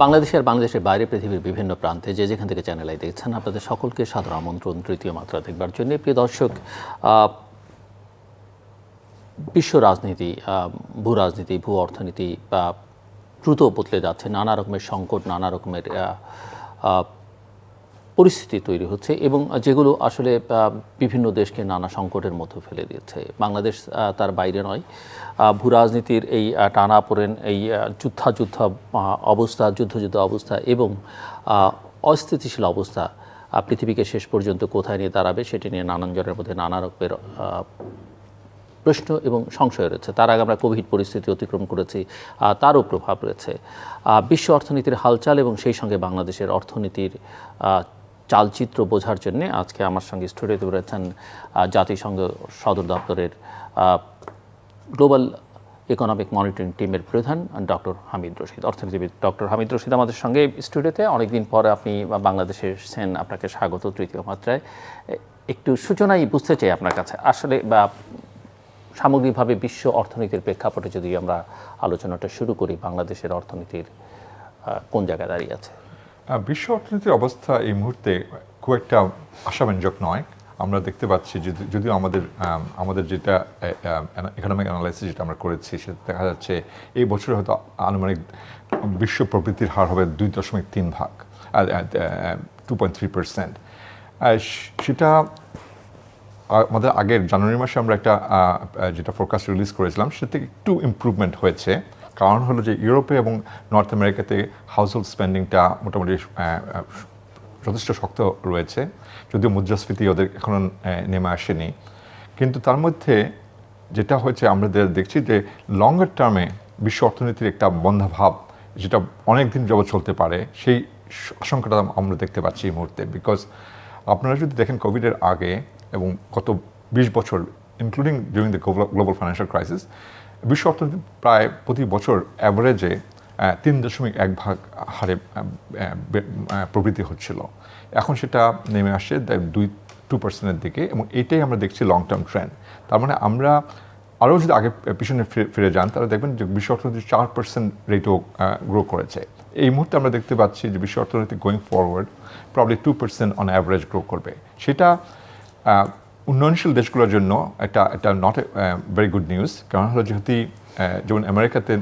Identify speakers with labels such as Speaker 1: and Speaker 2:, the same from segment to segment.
Speaker 1: বাংলাদেশের বাইরে পৃথিবীর বিভিন্ন প্রান্তে যেখান থেকে চ্যানেল দেখছেন আপনাদের সকলকে সাদর আমন্ত্রণ তৃতীয় মাত্রা দেখবার জন্য। প্রিয় দর্শক, বিশ্ব রাজনীতি, ভূ রাজনীতি, ভূ অর্থনীতি দ্রুত বদলে যাচ্ছে, নানা রকমের সংকট, নানা রকমের পরিস্থিতি তৈরি হচ্ছে এবং যেগুলো আসলে বিভিন্ন দেশকে নানা সংকটের মধ্যে ফেলে দিচ্ছে। বাংলাদেশ তার বাইরে নয়। ভূ রাজনীতির এই টানাপোড়েন, এই যুদ্ধ অবস্থা এবং অস্থিতিশীল অবস্থা পৃথিবীকে শেষ পর্যন্ত কোথায় নিয়ে দাঁড়াবে সেটি নিয়ে নানান জনের মধ্যে নানা রকমের প্রশ্ন এবং সংশয় রয়েছে। তার আগে আমরা কোভিড পরিস্থিতি অতিক্রম করেছি, তারও প্রভাব রয়েছে। বিশ্ব অর্থনীতির হালচাল এবং সেই সঙ্গে বাংলাদেশের অর্থনীতির চালচিত্র বোঝার জন্যে আজকে আমার সঙ্গে স্টুডিওতে রয়েছেন জাতিসংঘ সদর দপ্তরের গ্লোবাল ইকোনমিক মনিটরিং টিমের প্রধান ডক্টর হামিদ রশিদ, অর্থনীতিবিদ ডক্টর হামিদ রশিদ আমাদের সঙ্গে স্টুডিওতে। অনেকদিন পরে আপনি বাংলাদেশে এসেছেন, আপনাকে স্বাগত তৃতীয় মাত্রায়। একটু সূচনাই বুঝতে চাই আপনার কাছে, আসলে সামগ্রিকভাবে বিশ্ব অর্থনীতির প্রেক্ষাপটে যদি আমরা আলোচনাটা শুরু করি, বাংলাদেশের অর্থনীতির কোন জায়গায় দাঁড়িয়ে আছে?
Speaker 2: বিশ্ব অর্থনীতির অবস্থা এই মুহূর্তে খুব একটা আশাব্যঞ্জক নয়। আমরা দেখতে পাচ্ছি যদিও আমাদের যেটা ইকোনমিক অ্যানালাইসিস যেটা আমরা করেছি সেটা দেখা যাচ্ছে এই বছর হয়তো আনুমানিক বিশ্ব প্রবৃদ্ধির হার হবে 2.3%, 2.3%। সেটা আমাদের আগের জানুয়ারি মাসে আমরা একটা যেটা ফোরকাস্ট রিলিজ করেছিলাম সেটা থেকে একটু ইমপ্রুভমেন্ট হয়েছে। কারণ হলো যে ইউরোপে এবং নর্থ আমেরিকাতে হাউসহোল্ড স্পেন্ডিংটা মোটামুটি যথেষ্ট শক্ত রয়েছে, যদিও মুদ্রাস্ফীতি ওদের এখনও নেমে আসেনি। কিন্তু তার মধ্যে যেটা হয়েছে আমরা দেখছি যে লঙ্গার টার্মে বিশ্ব অর্থনীতির একটা বন্ধাভাব যেটা অনেক দিন যাবত চলতে পারে, সেই আশঙ্কাটা আমরা দেখতে পাচ্ছি এই মুহূর্তে। বিকজ আপনারা যদি দেখেন কোভিডের আগে এবং গত 20 বছর including during the global financial crisis, বিশ্ব অর্থনীতি প্রায় প্রতি বছর অ্যাভারেজে 3.1% হারে প্রবৃদ্ধি হচ্ছিল। এখন সেটা নেমে আসছে 2% দিকে এবং এইটাই আমরা দেখছি লং টার্ম ট্রেন্ড। তার মানে আমরা আরও যদি আগে পিছনে ফিরে যান তাহলে দেখবেন যে বিশ্ব অর্থনীতি 4% রেটও গ্রো করেছে। এই মুহূর্তে আমরা দেখতে পাচ্ছি যে বিশ্ব অর্থনীতি going forward probably 2% on average grow করবে। সেটা উন্নয়নশীল দেশগুলোর জন্য এটা not a very good news. কারণ হলো যেমন আমেরিকাতে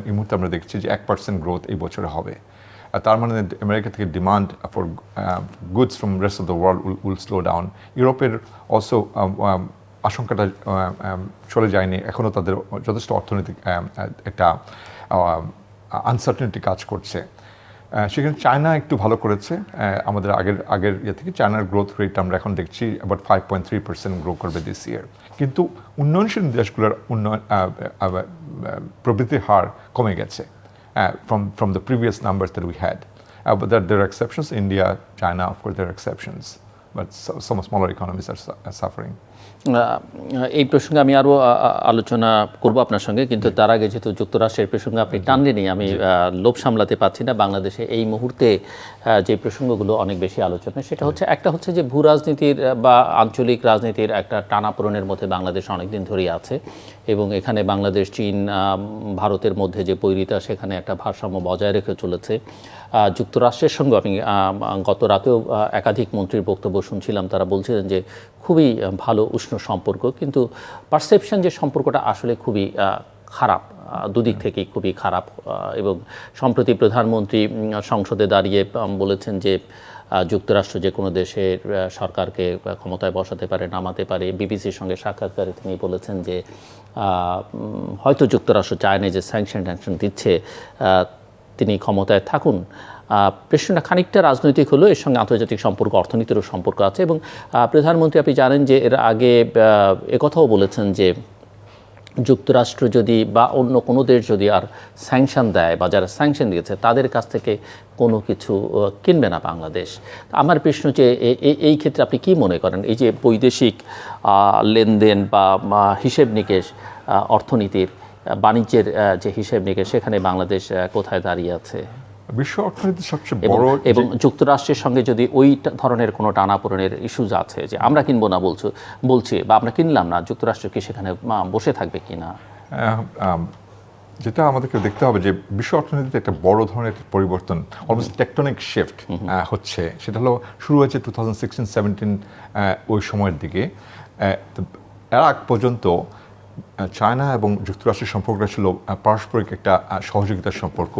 Speaker 2: এই মুহূর্তে আমরা দেখছি যে 1% গ্রোথ এই বছরে হবে। তার মানে আমেরিকা থেকে demand for goods from rest of the world will slow down. ইউরোপের অলসো আশঙ্কাটা চলে যায়নি, এখনও তাদের যথেষ্ট অর্থনৈতিক একটা আনসার্টেনিটি কাজ করছে। সেখানে চায়না একটু ভালো করেছে আমাদের আগের ইয়ে থেকে। চায়নার গ্রোথ রেট আমরা এখন দেখছি অ্যাবাউট 5.3% গ্রো করবে দিস ইয়ার। কিন্তু উন্নয়নশীল দেশগুলোর প্রবৃদ্ধির হার কমে গেছে from the previous numbers that we had. But there are exceptions. India, China, of course, there are exceptions. But some smaller economies are suffering.
Speaker 1: এই প্রসঙ্গে আমি আরও আলোচনা করব আপনার সঙ্গে, কিন্তু তার আগে যেহেতু যুক্তরাষ্ট্রের প্রসঙ্গে আপনি টানলেনই, আমি লোভ সামলাতে পারছি না। বাংলাদেশে এই মুহূর্তে যে প্রসঙ্গগুলো অনেক বেশি আলোচনা, সেটা হচ্ছে একটা হচ্ছে যে ভূ রাজনীতির বা আঞ্চলিক রাজনীতির একটা টানাপোড়েনের মধ্যে বাংলাদেশ অনেকদিন ধরেই আছে এবং এখানে বাংলাদেশ, চীন, ভারতের মধ্যে যে বৈরিতা, সেখানে একটা ভারসাম্য বজায় রেখে চলেছে। যুক্তরাষ্ট্রের সঙ্গে আমি গত রাতেও একাধিক মন্ত্রীর বক্তব্য শুনছিলাম, তারা বলছিলেন যে খুবই ভালো উষ্ণ সম্পর্ক, কিন্তু পারসেপশন যে সম্পর্কটা আসলে খুবই খারাপ, দুদিক থেকেই খুবই খারাপ। এবং সম্প্রতি প্রধানমন্ত্রী সংসদে দাঁড়িয়ে বলেছেন যে যুক্তরাষ্ট্র যে কোনো দেশের সরকারকে ক্ষমতায় বসাতে পারে, নামাতে পারে। বিবিসির সঙ্গে সাক্ষাৎকারে তিনি বলেছেন যে হয়তো যুক্তরাষ্ট্র চায় না যে স্যাংশন দিচ্ছে, তিনি ক্ষমতায় থাকুন। প্রশ্নটা খানিকটা রাজনৈতিক হলো, এর সঙ্গে আন্তর্জাতিক সম্পর্ক, অর্থনীতিরও সম্পর্ক আছে। এবং প্রধানমন্ত্রী, আপনি জানেন যে এর আগে একথাও বলেছেন যে যুক্তরাষ্ট্র যদি বা অন্য কোনো দেশ যদি আর স্যাংশন দেয় বা যারা স্যাংশন দিয়েছে তাদের কাছ থেকে কোনো কিছু কিনবে না বাংলাদেশ। আমার প্রশ্ন যে এই ক্ষেত্রে আপনি কি মনে করেন, এই যে বৈদেশিক লেনদেন বা হিসেব নিকেশ, অর্থনীতির বাণিজ্যের যে হিসেব নিকেশ, সেখানে বাংলাদেশ কোথায় দাঁড়িয়ে আছে?
Speaker 2: বিশ্ব অর্থনীতির সবচেয়ে বড়
Speaker 1: এবং যুক্তরাষ্ট্রের সঙ্গে যদি ওই ধরনের কোনো টানাপোড়েনের ইস্যুজ আছে যে আমরা কিনবো না বলছি বা আমরা কিনলাম না, যুক্তরাষ্ট্র কি সেখানে বসে থাকবে কি না?
Speaker 2: যেটা আমাদেরকে দেখতে হবে যে বিশ্ব অর্থনীতিতে একটা বড় ধরনের পরিবর্তন, অলমোস্ট টেকটনিক শিফট হচ্ছে। সেটা হলো শুরু হয়েছে 2016-17 ওই সময়ের দিকে। এর আগ পর্যন্ত চায়না এবং যুক্তরাষ্ট্রের সম্পর্কটা ছিল পারস্পরিক একটা সহযোগিতার সম্পর্ক।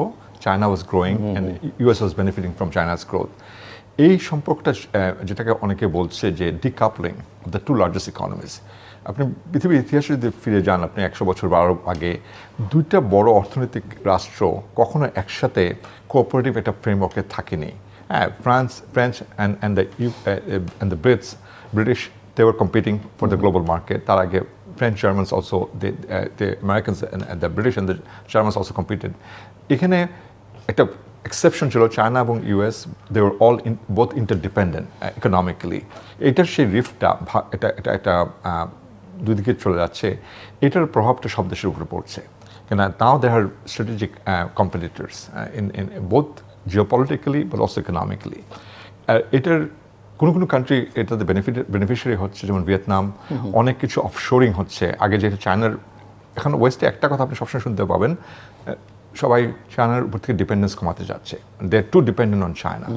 Speaker 2: China was growing and US was benefiting from China's growth. এই সম্পর্কটা যেটাকে অনেকে বলছে যে decoupling of the two largest economies. আপনি পৃথিবীর ইতিহাসে যদি ফিরে যান, আপনি 100 বছর বা আরও আগে, দুইটা বড় অর্থনৈতিক রাষ্ট্র কখনো একসাথে কোঅপারেটিভ একটা ফ্রেমওয়ার্কে থাকেনি। হ্যাঁ, French and the British, they were competing for the global market. তার আগে French, Germans also, the Americans and the British and the Germans also competed. এখানে একটা এক্সেপশন ছিল চায়না এবং US, they were all both interdependent economically. এটার সেই রিফটটা এটা দুই দিকে চলে যাচ্ছে, এটার প্রভাবটা সব দেশের উপরে পড়ছে। কেন now they are strategic competitors in both geopolitically but also economically. এটার কোনো কান্ট্রি এটাতে বেনিফিশিয়ারি হচ্ছে, যেমন ভিয়েতনাম, অনেক কিছু অফশোরিং হচ্ছে। আগে যেটা চায়নার, এখন ওয়েস্টে একটা কথা আপনি সবসময় শুনতে পাবেন, সবাই চায়নার উপর থেকে ডিপেন্ডেন্স কমাতে যাচ্ছে, they are too dependent on China.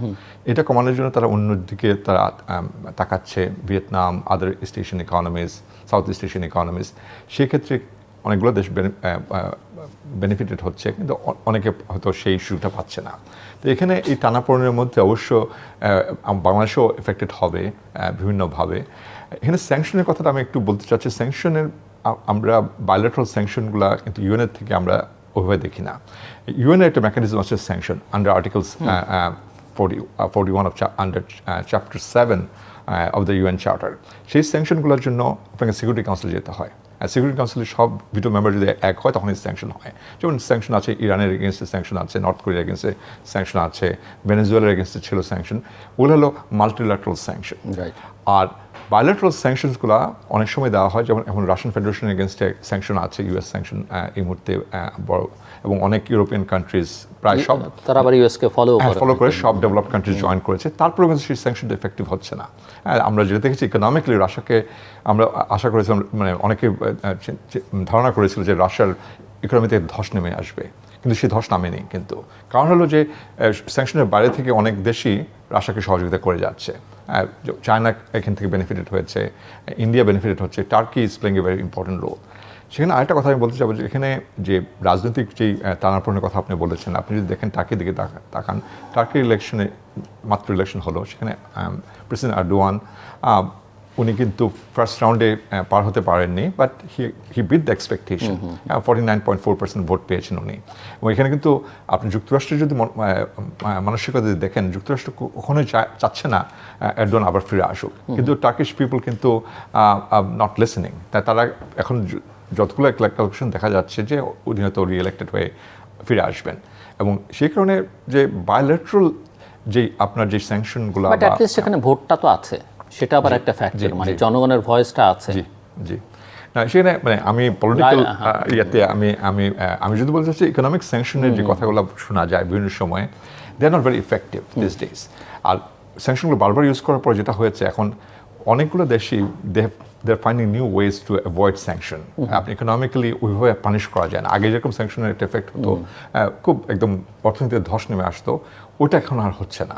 Speaker 2: এটা কমানোর জন্য তারা অন্যদিকে তারা তাকাচ্ছে, Vietnam, other East Asian economies, South East Asian economies. সেক্ষেত্রে অনেকগুলো দেশ বেনিফিটেড হচ্ছে, কিন্তু অনেকে হয়তো সেই সুযোগটা পাচ্ছে না। তো এখানে এই টানাপোড়েনের মধ্যে অবশ্য বাংলাদেশও এফেক্টেড হবে বিভিন্নভাবে। এখানে স্যাংশনের কথাটা আমি একটু বলতে চাচ্ছি। স্যাংশনের আমরা বাইলেটারাল স্যাংশনগুলো কিন্তু ইউএনের থেকে আমরা ওইভাবে দেখি না। ইউএনের একটা মেকানিজম আছে sanction under articles 41 under chapter 7 of the UN charter. সেই স্যাংশনগুলোর জন্য আপনাকে সিকিউরিটি কাউন্সিল যেতে হয়। সিকিউরিটি কাউন্সিলের সব ভিটো মেম্বার যদি এক হয় তখনই স্যাংশন হয়। যেমন স্যাংশন আছে ইরানের এগেনস্টে, স্যাংশন আছে নর্থ কোরিয়ার এগেনস্টে, স্যাংশন আছে ভেনেজুয়েলার এগেনস্টে ছিল স্যাংশন। ওগুলো হলো মাল্টিল্যাটারাল স্যাংশন। আর বাইলেটারাল স্যাংশনসগুলো অনেক সময় দেওয়া হয়, যেমন এখন রাশিয়ান ফেডারেশনের এগেনস্টে স্যাংশন আছে, ইউএস স্যাংশন এই মুহূর্তে বড়, এবং অনেক ইউরোপিয়ান কান্ট্রিজ প্রায় সব
Speaker 1: তারা আবার ইউএসকে ফলো
Speaker 2: করে সব ডেভেলপড কান্ট্রিজ জয়েন করেছে। তারপরেও কিন্তু সেই স্যাংশনটা এফেক্টিভ হচ্ছে না। আমরা যেটা দেখেছি ইকোনমিক্যালি রাশিয়াকে আমরা আশা করেছিলাম, মানে অনেকে ধারণা করেছিল যে রাশিয়ার ইকোনমিতে ধস নেমে আসবে, কিন্তু সেই ধস নামেনি। কিন্তু কারণ হলো যে স্যাংশনের বাইরে থেকে অনেক দেশই রাশিয়াকে সহযোগিতা করে যাচ্ছে। চায়না এখান থেকে বেনিফিটেড হয়েছে, ইন্ডিয়া বেনিফিটেড হচ্ছে, Turkey is playing a very important role. সেখানে আরেকটা কথা আমি বলতে চাবো যে এখানে যে রাজনৈতিক যেই টানাপোড়েনের কথা আপনি বলেছেন, আপনি যদি দেখেন টার্কির দিকে তাকান, টার্কির ইলেকশনে মাত্র ইলেকশন হলো, সেখানে প্রেসিডেন্ট এরদোয়ান উনি কিন্তু ফার্স্ট রাউন্ডে পার হতে পারেননি, but he beat the expectation. 49.4% ভোট পেয়েছেন উনি। এবং এখানে কিন্তু আপনি যুক্তরাষ্ট্রের যদি মানসিকতা যদি দেখেন, যুক্তরাষ্ট্র কখনোই চাচ্ছে না এরদোয়ান আবার ফিরে আসুক, কিন্তু টার্কিশ পিপল কিন্তু নট লিসেনিং। তারা এখন যতগুলো ক্যালকুলেশন দেখা যাচ্ছে যে উনি হয়তো রিএলেক্টেড হয়ে ফিরে আসবেন। এবং সেই কারণে যে বায়োলেটারাল যে আপনার যে স্যাংশনগুলো,
Speaker 1: বাট অ্যাট লিস্ট সেখানে ভোটটা তো আছে, সেটা আবার একটা ফ্যাক্টর, মানে জনগণের ভয়েসটা আছে।
Speaker 2: জি জি না, সেখানে মানে আমি পলিটিক্যাল ইয়াতে আমি যদি বলতে চাচ্ছি, ইকোনমিক স্যাংশনের যে কথাগুলো শোনা যায় বিভিন্ন সময়ে, they are not very effective this days. আর স্যাংশনগুলো বারবার ইউজ করার পর যেটা হয়েছে, এখন অনেকগুলো দেশই they are finding new ways to avoid sanction. আপনি ইকোনমিক্যালি ওইভাবে পানিশ করা যায় না। আগে যেরকম স্যাংশনের একটা এফেক্ট হতো, খুব একদম অর্থনীতিতে ধস নেমে আসতো, ওটা এখন আর হচ্ছে না।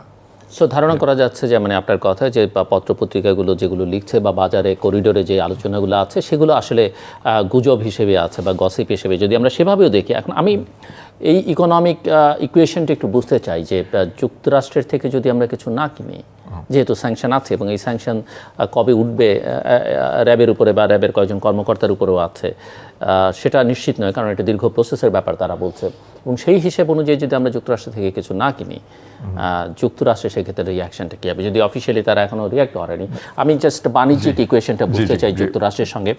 Speaker 1: সো ধারণা করা যাচ্ছে যে মানে আপনার কথা যে পত্রপত্রিকাগুলো যেগুলো লিখছে বা বাজারে করিডোরে যে আলোচনাগুলো আছে, সেগুলো আসলে গুজব হিসেবে আছে বা গসিপ হিসেবে যদি আমরা সেভাবেও দেখি। এখন আমি এই ইকোনমিক ইকুয়েশনটা একটু বুঝতে চাই যে যুক্তরাষ্ট্রের থেকে যদি আমরা কিছু না কিনি, যেহেতু স্যাংশন আছে এবং এই স্যাংশন কবে উঠবে র্যাবের উপরে বা র্যাবের কয়েকজন কর্মকর্তার উপরেও আছে, সেটা নিশ্চিত নয়, কারণ এটা দীর্ঘ প্রসেসের ব্যাপার তারা বলছে। এবং সেই হিসেব অনুযায়ী যদি আমরা যুক্তরাষ্ট্র থেকে কিছু না কিনি, যুক্তরাষ্ট্রের সেক্ষেত্রে রিয়াকশনটা কী হবে? যদি অফিসিয়ালি তারা এখনও রিয়াক্ট করেনি, আমি জাস্ট বাণিজ্যিক ইকুয়েশনটা বুঝতে চাই যুক্তরাষ্ট্রের সঙ্গে।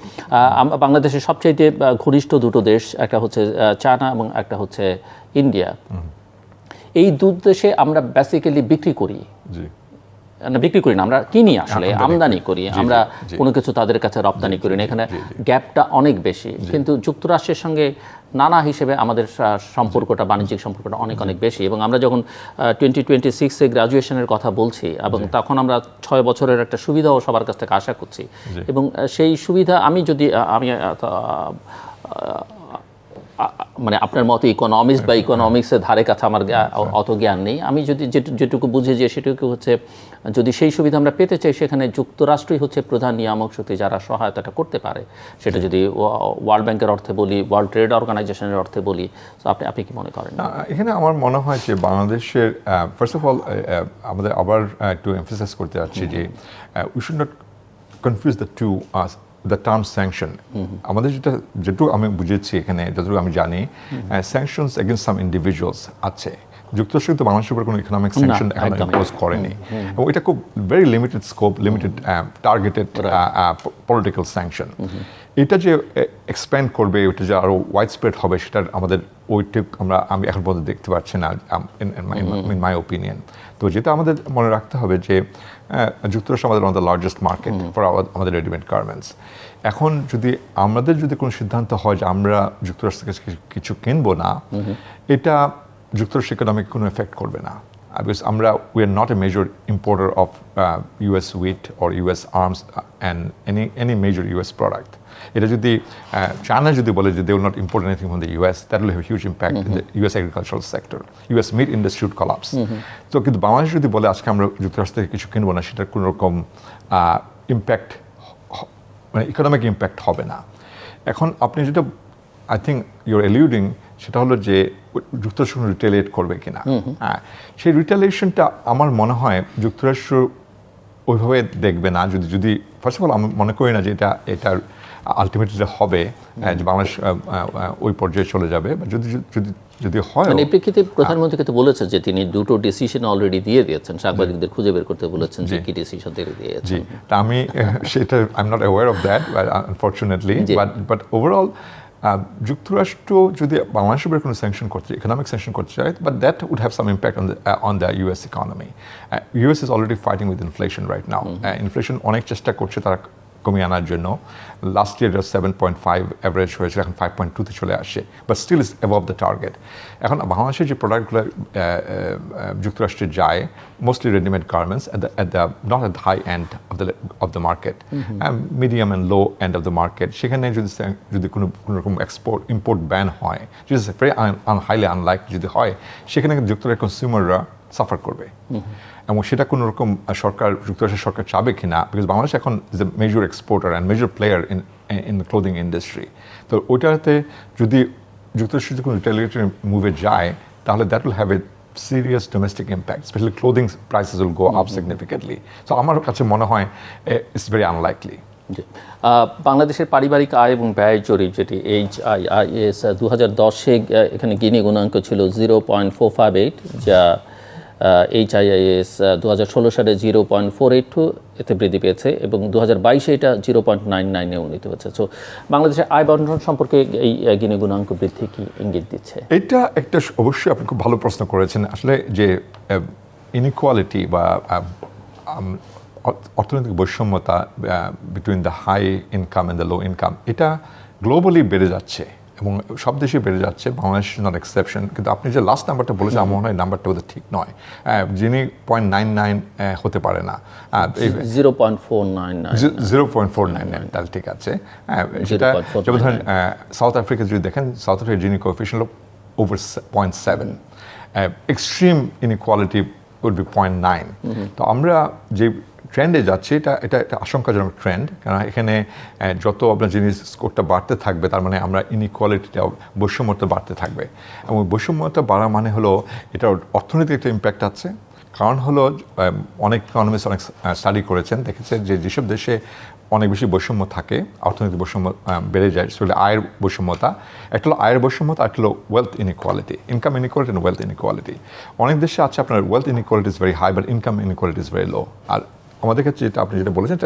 Speaker 1: বাংলাদেশের সবচাইতে ঘনিষ্ঠ দুটো দেশ, একটা হচ্ছে চায়না এবং একটা হচ্ছে ইন্ডিয়া। এই দু দেশে আমরা বেসিক্যালি বিক্রি করি, বিক্রি করি না, আমরা কিনি, আসলে আমদানি করি, আমরা কোনো কিছু তাদের কাছে রপ্তানি করি না। এখানে গ্যাপটা অনেক বেশি। কিন্তু যুক্তরাষ্ট্রের সঙ্গে নানা হিসেবে আমাদের সম্পর্কটা, বাণিজ্যিক সম্পর্কটা অনেক অনেক বেশি। এবং আমরা যখন 2026-এ গ্র্যাজুয়েশনের কথা বলছি, এবং তখন আমরা 6 বছরের একটা সুবিধাও সবার কাছ থেকে আশা করছি। এবং সেই সুবিধা আমি মানে আপনার মতো ইকোনমিক্স বা ইকোনমিক্সের ধারে কাছে আমার অত জ্ঞান নেই। আমি যদি যেটুকু বুঝি যে সেটুকু হচ্ছে যদি সেই সুবিধা আমরা পেতে চাই সেখানে যুক্তরাষ্ট্রই হচ্ছে প্রধান নিয়ামক শক্তি যারা সহায়তাটা করতে পারে, সেটা যদি ওয়ার্ল্ড ব্যাংকের অর্থে বলি, ওয়ার্ল্ড ট্রেড অর্গানাইজেশনের অর্থে বলি। তো আপনি কি মনে করেন?
Speaker 2: এখানে আমার মনে হয় যে বাংলাদেশের ফার্স্ট অফ অল আমাদের আবার একটু এমফাসাইজ করতে যাচ্ছি যে we should not confuse the term sanction. আমাদের যেটুকু আমি বুঝেছি এখানে, যতটুকু আমি জানি, স্যাংশনস এগেইনস্ট সাম ইন্ডিভিজুয়ালস আছে। যুক্তরাষ্ট্র কিন্তু বাংলাদেশের উপর কোনো ইকোনমিক স্যাংশন এখন ইম্পোজ করেনি, এবং এটা খুব very limited scope, limited targeted political sanction. এটা যে এক্সপ্যান্ড করবে, ওইটা যে আরও ওয়াইড স্প্রেড হবে, সেটার আমাদের ওইটুক আমি এখন পর্যন্ত দেখতে পাচ্ছি না, ইন মাই ওপিনিয়ন। তো যেটা আমাদের মনে রাখতে হবে যে যুক্তরাষ্ট্র আমাদের one of the largest market for আমাদের রেডিমেড গার্মেন্টস। এখন আমাদের যদি কোনো সিদ্ধান্ত হয় যে আমরা যুক্তরাষ্ট্র থেকে কিছু কিনবো না, এটা যুক্তরাষ্ট্র ইকোনমিক কোনো এফেক্ট করবে না, because we are not a major importer of US wheat or US arms and any major US product. এটা যদি চায়না যদি বলে যে they will not import anything from the US, that will have a huge impact in the US agricultural sector. US meat industry would collapse. তো কিন্তু বাংলাদেশ যদি বলে আজকে আমরা যুক্তরাষ্ট্র থেকে কিছু কিনবো না, সেটার কোনো রকম ইম্প্যাক্ট, মানে ইকোনমিক ইম্প্যাক্ট হবে না। এখন আপনি যেটা আই থিঙ্ক ইউর এলিউডিং, সেটা হলো যে যুক্তরাষ্ট্র রিটেলিয়েট করবে কিনা। হ্যাঁ, সেই রিটেলিয়েশনটা আমার মনে হয় যুক্তরাষ্ট্র ওইভাবে দেখবে না। যদি ফার্স্ট অফ অল আমি মনে করি না যে এটার আলটিমেটলি হবে যে বাংলাদেশ ওই পর্যায়ে চলে যাবে, বা যদি হয়।
Speaker 1: মানে এই প্রেক্ষিতে প্রধানমন্ত্রীকে তো বলেছেন যে তিনি দুটো ডিসিশন অলরেডি দিয়ে দিয়েছেন, সাংবাদিকদের খুঁজে বের করতে বলেছেন যে কি ডিসিশন দিয়ে দিয়েছেন।
Speaker 2: তা আমি সেটা I am not aware of that unfortunately, but overall যুক্তরাষ্ট্র যদি বাংলাদেশের উপরে কোনো স্যাংশন করছে, ইকোনমিক স্যাংশন করতে চায়, but that would have some impact on the US economy. US is already fighting with inflation right now. Inflation অনেক চেষ্টা করছে তারা কমিয়ে আনার জন্য। লাস্ট ইয়ার 7.5 অ্যাভারেজ হয়েছিল, এখন 5.2-তে চলে আসে, but still is above the target. এখন বাংলাদেশের যে প্রোডাক্টগুলো যুক্তরাষ্ট্রে যায়, mostly readymade garments not at the high end of the market, medium and low end of the market, সেখানে যদি কোনো রকম ইম্পোর্ট ব্যান হয়, যেটা ভেরি হাইলি আনলাইক যদি হয়, সেখানে যুক্তরাষ্ট্রের কনজিউমাররা সাফার করবে। এবং সেটা কোনো রকম যুক্তরাষ্ট্রের সরকার চাবে কিনা, বিকজ বাংলাদেশ এখন is a major exporter and major player in the clothing industry. তো ওইটাতে যদি যুক্তরাষ্ট্র যদি কোনো রিটেলিয়েটরি মুভে যায়, তাহলে that will have a serious domestic impact, especially clothing prices will go up significantly. So আমার কাছে মনে হয় it's very unlikely.
Speaker 1: বাংলাদেশের পারিবারিক আয় এবং ব্যয় জরিপ, যেটি HIIS 2010-এ এখানে গিনি গুণাঙ্ক ছিল 0.458, যা HIIS 2016 সালে 0.482 এতে বৃদ্ধি পেয়েছে, এবং 2022-এ এটা 0.99-এ উন্নীত হয়েছে। সো বাংলাদেশের আয় বন্টন সম্পর্কে এই গিনি গুণাঙ্ক বৃদ্ধি কি ইঙ্গিত দিচ্ছে?
Speaker 2: এটা একটা অবশ্যই আপনি খুব ভালো প্রশ্ন করেছেন। আসলে যে ইনইকুয়ালিটি বা অর্থনৈতিক বৈষম্যতা between the high income and the low income, এটা গ্লোবালি বেড়ে যাচ্ছে এবং সব দেশে বেড়ে যাচ্ছে, বাংলাদেশ নট এক্সেপশন। কিন্তু আপনি যে লাস্ট নাম্বারটা বলেছেন, আমার মনে হয় নাম্বারটা বোধহয় ঠিক নয়। যিনি 0.99 হতে পারে না, 0.499, তাহলে ঠিক আছে। সেটা যেমন ধরেন সাউথ আফ্রিকা যদি দেখেন, সাউথ আফ্রিকার Gini coefficient over 0.7, extreme inequality would be 0.9। তো আমরা যে ট্রেন্ডে যাচ্ছে, এটা আশঙ্কাজনক ট্রেন্ড, কারণ এখানে যত আপনার জিনিস স্কোরটা বাড়তে থাকবে, তার মানে আমরা ইনইকুয়ালিটিটা, বৈষম্যতা বাড়তে থাকবে। এবং বৈষম্যতা বাড়া মানে হলো এটার অর্থনৈতিক একটা ইম্প্যাক্ট আছে। কারণ হলো অনেক ইকোনমিস্ট অনেক স্টাডি করেছেন, দেখেছে যে যেসব দেশে অনেক বেশি বৈষম্য থাকে, অর্থনৈতিক বৈষম্য বেড়ে যায়, সেগুলো আয়ের বৈষম্যতা। একটা হলো আয়ের বৈষম্যতা, একটা হলো wealth inequality, income inequality and wealth inequality. অনেক দেশে আছে আপনার wealth inequality is very high, but income inequality is very low. আর আমাদের ক্ষেত্রে যেটা আপনি যেটা বলেছেন,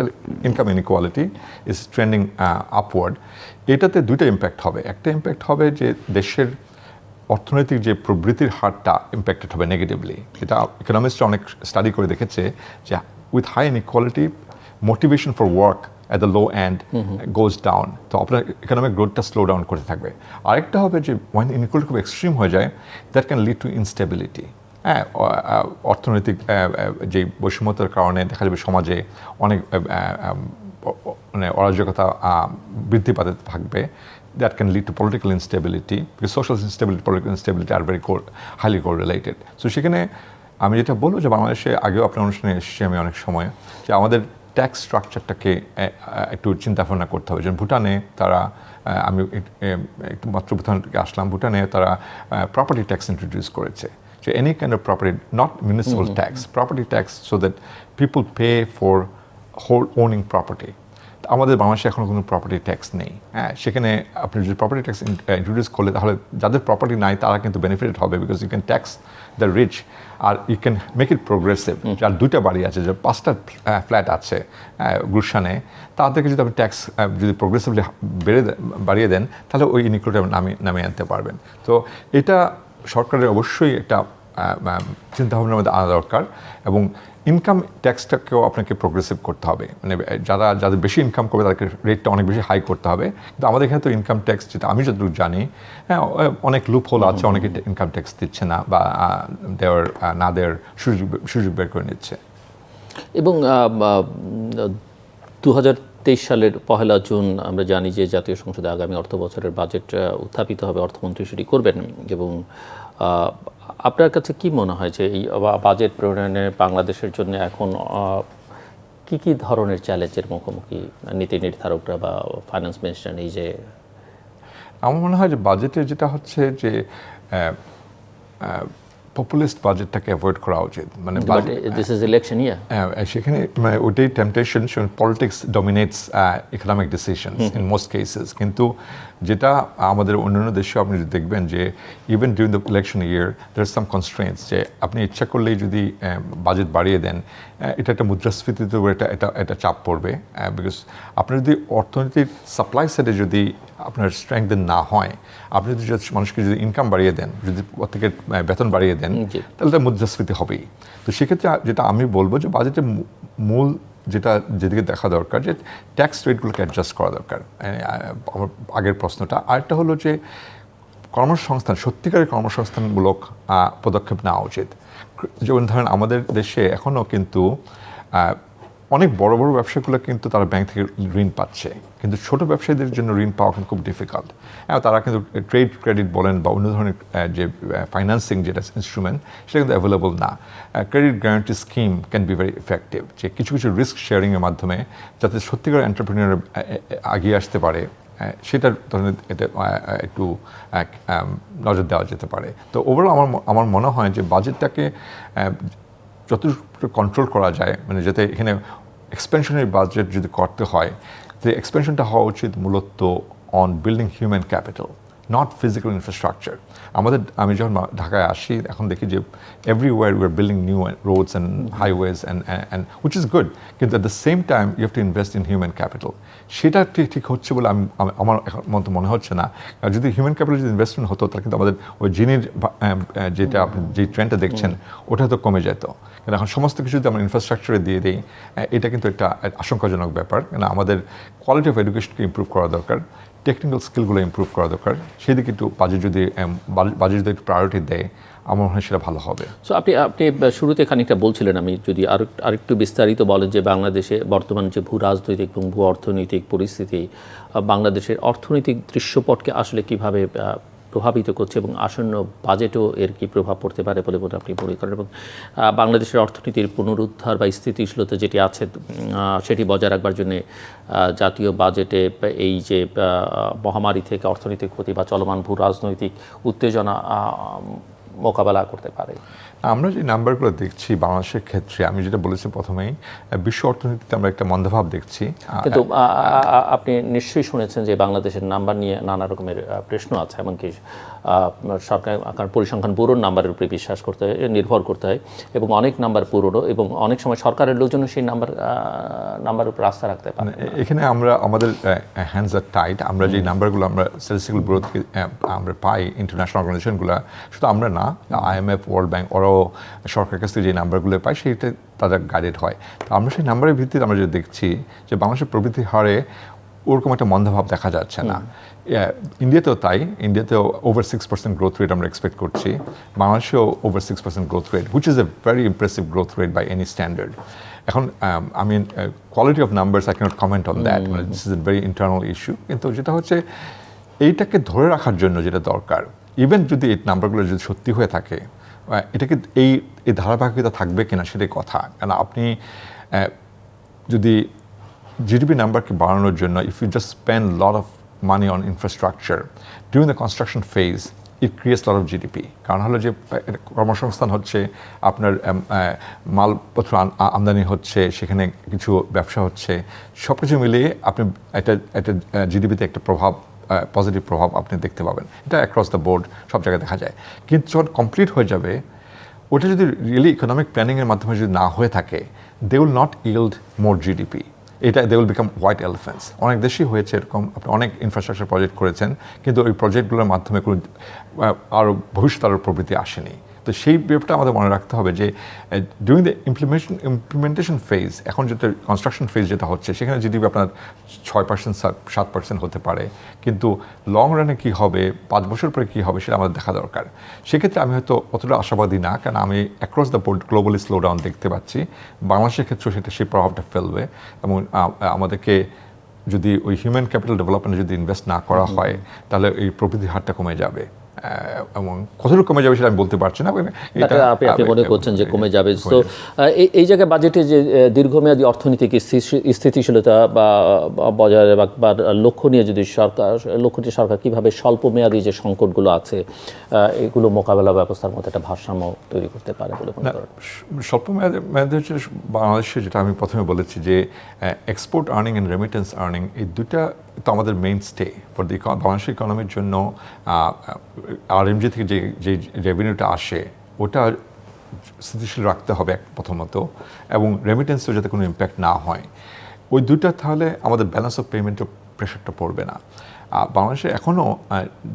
Speaker 2: income inequality is trending upward. এটাতে দুইটা ইম্প্যাক্ট হবে। একটা ইম্প্যাক্ট হবে যে দেশের অর্থনৈতিক যে প্রবৃত্তির হারটা ইম্প্যাক্টেড হবে নেগেটিভলি। এটা ইকোনমিস্টরা অনেক স্টাডি করে দেখেছে যে with high inequality, motivation for work at the low end goes down, তো আপনার ইকোনমিক গ্রোথটা স্লো ডাউন করতে থাকবে। আরেকটা হবে যে when inequality খুব এক্সট্রিম হয়ে যায়, that can lead to instability. হ্যাঁ, অর্থনৈতিক যে বৈষম্যতার কারণে দেখা যাবে সমাজে অনেক মানে অরাজকতা বৃদ্ধি পাতে থাকবে। that can lead to political instability, because social instability, political instability are very highly correlated. So সেখানে আমি যেটা বলবো যে বাংলাদেশে আগেও আপনার অনুষ্ঠানে এসেছি আমি অনেক সময়, যে আমাদের ট্যাক্স স্ট্রাকচারটাকে একটু চিন্তা ভাবনা করতে হবে। যেমন ভুটানে তারা, আমি একটু মাত্র ভুটান থেকে আসলাম, ভুটানে তারা প্রপার্টি ট্যাক্স ইন্ট্রোডিউস করেছে। So any kind of property, not municipal tax, property tax, so that people pay for owning property. আমাদের বাংলাদেশে এখনো কোনো প্রপার্টি ট্যাক্স নেই। হ্যাঁ, সেখানে আপনি যদি প্রপার্টি ট্যাক্স ইন্ট্রোডিউস করলে তাহলে যাদের প্রপার্টি নাই তারা কিন্তু বেনিফিটেড হবে, because you can tax the rich, আর you can make it progressive. যার 2টা বাড়ি আছে, যার 5টা ফ্ল্যাট আছে গুলশানে, তাদেরকে যদি আপনি ট্যাক্স যদি প্রোগ্রেসিভলি বাড়িয়ে দেন তাহলে ওই ইনইকুয়ালিটি নামিয়ে আনতে পারবেন। তো এটা সরকারের অবশ্যই একটা চিন্তাভাবনার মধ্যে আনা দরকার, এবং ইনকাম ট্যাক্সটাকেও আপনাকে প্রোগ্রেসিভ করতে হবে। মানে যাদের বেশি ইনকাম করবে তাদেরকে রেটটা অনেক বেশি হাই করতে হবে। কিন্তু আমাদের এখানে তো ইনকাম ট্যাক্স, যেটা আমি যতটুকু জানি, হ্যাঁ, অনেক লুপ হোল আছে, অনেকে ইনকাম ট্যাক্স দিচ্ছে না বা দেওয়ার সুযোগ বের করে নিচ্ছে।
Speaker 1: এবং 2023 সালের 1 জুন আমরা জানি যে জাতীয় সংসদে আগামী অর্থ বছরের বাজেট উত্থাপিত হবে, অর্থমন্ত্রী সেটি করবেন। এবং আপনার কাছে কি মনে হয় যে এই বাজেট প্রণয়নে বাংলাদেশের জন্য এখন কি ধরনের চ্যালেঞ্জের মুখোমুখি নীতি নির্ধারকরা বা ফাইন্যান্স মিনিস্টার? এই যে
Speaker 2: আমার মনে হয় যে বাজেটে যেটা হচ্ছে যে পপুলিস্ট বাজেটটাকে অ্যাভয়েড করা উচিত। মানে
Speaker 1: দিস ইজ ইলেকশন ইয়ার,
Speaker 2: সেখানে মানে ওইটাই temptation, politics dominates economic decisions in most cases. কিন্তু যেটা আমাদের অন্যান্য দেশে আপনি যদি দেখবেন যে even during the election year there are some constraints, যে আপনি ইচ্ছা করলেই যদি বাজেট বাড়িয়ে দেন, এটা একটা মুদ্রাস্ফীতিতে এটা চাপ পড়বে। বিকজ আপনার যদি অর্থনীতির সাপ্লাই সাইডে যদি আপনার স্ট্রেংথেন না হয়, আপনি যদি মানুষকে যদি ইনকাম বাড়িয়ে দেন, যদি থেকে বেতন বাড়িয়ে দেন, তাহলে তার মুদ্রাস্ফীতি হবেই। তো সেক্ষেত্রে যেটা আমি বলবো যে বাজেটের মূল যেদিকে দেখা দরকার, যে ট্যাক্স রেটগুলোকে অ্যাডজাস্ট করা দরকার, আমার আগের প্রশ্নটা। আরেকটা হলো যে কর্মসংস্থান, সত্যিকারের কর্মসংস্থানমূলক পদক্ষেপ নেওয়া উচিত। যেমন ধরেন আমাদের দেশে এখনও কিন্তু অনেক বড় বড় ব্যবসাগুলো কিন্তু তারা ব্যাংক থেকে ঋণ পাচ্ছে, কিন্তু ছোট ব্যবসায়ীদের জন্য ঋণ পাওয়া কিন্তু খুব ডিফিকাল্ট। তারা কিন্তু ট্রেড ক্রেডিট বলেন বা অন্য ধরনের যে ফাইন্যান্সিং যেটা ইনস্ট্রুমেন্ট, সেটা কিন্তু অ্যাভেলেবল না। Credit guarantee scheme can be very effective, যে কিছু রিস্ক শেয়ারিংয়ের মাধ্যমে যাতে সত্যিকার এন্টারপ্রেনিয়র এগিয়ে আসতে পারে, সেটার ধরনের এটা একটু নজর দেওয়া যেতে পারে। তো ওভারঅল আমার মনে হয় যে বাজেটটাকে যতটুকু কন্ট্রোল করা যায়, মানে যাতে এখানে এক্সপেনশনের বাজেট যদি করতে হয়, যে এক্সপেনশনটা হওয়া উচিত মূলত on building human capital, not physical infrastructure. আমি যখন ঢাকায় আসি, এখন দেখি যে everywhere we are building new roads and highways and which is good, কিন্তু at the same time you have to invest in human capital. সেটা ঠিক হচ্ছে বলে আমার মনে হচ্ছে না। যদি হিউম্যান ক্যাপিটাল যদি ইনভেস্টমেন্ট হতো, তাহলে কিন্তু আমাদের ওই জিনির যেটা আপনি যে ট্রেন্ডটা দেখছেন, ওটা তো কমে যেত। কিন্তু এখন সমস্ত কিছু যদি আমরা ইনফ্রাস্ট্রাকচারে দিয়ে দিই, এটা কিন্তু একটা আশঙ্কাজনক ব্যাপার। কেন আমাদের কোয়ালিটি অফ এডুকেশনকে ইমপ্রুভ করা দরকার, টেকনিক্যাল স্কিলগুলো ইমপ্রুভ করা দরকার। সেদিকে একটু বাজেট যদি একটু প্রায়োরিটি দেয়, আমার মনে হয় সেটা ভালো হবে।
Speaker 1: সো আপনি শুরুতে খানিকটা বলছিলেন, আমি যদি আরেকটু বিস্তারিত বলেন যে বাংলাদেশে বর্তমান যে ভূ রাজনৈতিক এবং ভূ অর্থনৈতিক পরিস্থিতি বাংলাদেশের অর্থনৈতিক দৃশ্যপটকে আসলে কিভাবে প্রভাবিত করছে, এবং আসন্ন বাজেটও এর কি প্রভাব পড়তে পারে বলে আপনি মনে করেন, এবং বাংলাদেশের অর্থনীতির পুনরুদ্ধার বা স্থিতিশীলতা যেটি আছে সেটি বজায় রাখবার জন্য জাতীয় বাজেটে এই যে মহামারী থেকে অর্থনৈতিক ক্ষতি বা চলমান ভূ রাজনৈতিক উত্তেজনা মোকাবেলা করতে পারে?
Speaker 2: আমরা যে নাম্বারগুলো দেখছি বাংলাদেশের ক্ষেত্রে, আমি যেটা বলেছি প্রথমেই, বিশ্ব অর্থনীতিতে আমরা একটা মন্দাভাব দেখছি।
Speaker 1: কিন্তু আপনি নিশ্চয়ই শুনেছেন যে বাংলাদেশের নাম্বার নিয়ে নানা রকমের প্রশ্ন আছে, এমনকি সরকার পরিসংখ্যান ব্যুরোর নাম্বারের উপরে বিশ্বাস করতে হয়, নির্ভর করতে হয়, এবং অনেক নাম্বার পুরনো, এবং অনেক সময় সরকারের লোকজনও সেই নাম্বার উপর আস্থা রাখতে পারে।
Speaker 2: এখানে আমাদের হ্যান্ডস আর টাইট। আমরা যে নাম্বারগুলো আমরা স্ট্যাটিস্টিক্যাল ব্যুরো থেকে আমরা পাই, ইন্টারন্যাশনাল অর্গানাইজেশনগুলো, শুধু আমরা না, IMF, ওয়ার্ল্ড ব্যাংক, ওরাও সরকারের কাছ থেকে যে নাম্বারগুলো পাই সেটা তাদের গাইডেড হয়। তো আমরা সেই নাম্বারের ভিত্তিতে আমরা যে দেখছি যে বাংলাদেশের প্রবৃদ্ধি হারে ওরকম একটা মন্দাভাব দেখা যাচ্ছে না। ইন্ডিয়াতেও তাই, ইন্ডিয়াতেও ওভার 6% গ্রোথ রেট আমরা এক্সপেক্ট করছি, বাংলাদেশেও over 6% growth rate, which is a very impressive growth rate by any standard. এখন quality of numbers I cannot comment on that, মানে this is a very internal issue. কিন্তু যেটা হচ্ছে এইটাকে ধরে রাখার জন্য যেটা দরকার, ইভেন যদি এই নাম্বারগুলো যদি সত্যি হয়ে থাকে, এটাকে এই ধারাবাহিকতা থাকবে কিনা সেটাই কথা। কারণ আপনি যদি জিডিপি নাম্বারকে বাড়ানোর জন্য, if you just spend lot of money on infrastructure during the construction phase, it creates lot of GDP. কারণ হলো যে কর্মসংস্থান হচ্ছে, আপনার মালপত্র আমদানি হচ্ছে, সেখানে কিছু ব্যবসা হচ্ছে, সব কিছু মিলিয়ে আপনি একটা জিডিপিতে একটা প্রভাব, পজিটিভ প্রভাব আপনি দেখতে পাবেন। এটা অ্যাক্রস দ্য বোর্ড সব জায়গায় দেখা যায়। কিন্তু যখন কমপ্লিট হয়ে যাবে, ওটা যদি রিয়েলি ইকোনমিক প্ল্যানিংয়ের মাধ্যমে যদি না হয়ে থাকে, they will not yield more GDP. এটা they will become white elephants. অনেক দেশেই হয়েছে এরকম, আপনি অনেক ইনফ্রাস্ট্রাকচার প্রজেক্ট করেছেন, কিন্তু ওই প্রজেক্টগুলোর মাধ্যমে কোনো আরও ভবিষ্যৎ আরও প্রবৃত্তি আসেনি। তো সেই ব্যাপারটা আমাদের মনে রাখতে হবে যে ডিউরিং দ্য ইমপ্লিমেন্টেশন ফেজ, এখন যেটা কনস্ট্রাকশন ফেজ যেটা হচ্ছে, সেখানে জিডিপি আপনার 6%, 7% হতে পারে, কিন্তু লং রানে কী হবে, 5 বছর পরে কী হবে, সেটা আমাদের দেখা দরকার। সেক্ষেত্রে আমি হয়তো অতটা আশাবাদী না, কারণ আমি across the board globally slow down দেখতে পাচ্ছি। বাংলাদেশের ক্ষেত্রেও সেটা সেই প্রভাবটা ফেলবে, এবং আমাদেরকে যদি ওই হিউম্যান ক্যাপিটাল ডেভেলপমেন্টে যদি ইনভেস্ট না করা হয়, তাহলে এই প্রবৃদ্ধির হারটা কমে যাবে। এবং কতটুকু কমে যাবে সেটা আমি বলতে পারছি না।
Speaker 1: আপনি মনে করছেন যে কমে যাবে। তো এই জায়গায় বাজেটে যে দীর্ঘমেয়াদী অর্থনৈতিক স্থিতিশীলতা বা বজায় বা লক্ষ্য নিয়ে যদি লক্ষ্যটি সরকার কীভাবে স্বল্প মেয়াদী যে সংকটগুলো আছে এগুলো মোকাবেলা ব্যবস্থার মধ্যে একটা ভারসাম্য তৈরি করতে পারে বলে মনে করেন?
Speaker 2: স্বল্প মেয়াদে হচ্ছে বাংলাদেশে, যেটা আমি প্রথমে বলেছি যে export earning and remittance earning, এই দুটা তো আমাদের মেইন স্টে ফর দি বাংলাদেশের ইকোনমির জন্য। আরএমজি থেকে যে রেভিনিউটা আসে, ওটা স্থিতিশীল রাখতে হবে প্রথমত, এবং রেমিটেন্সেও যাতে কোনো ইম্প্যাক্ট না হয়। ওই দুটা, তাহলে আমাদের ব্যালেন্স অফ পেমেন্টের প্রেশারটা পড়বে না। বাংলাদেশে এখনও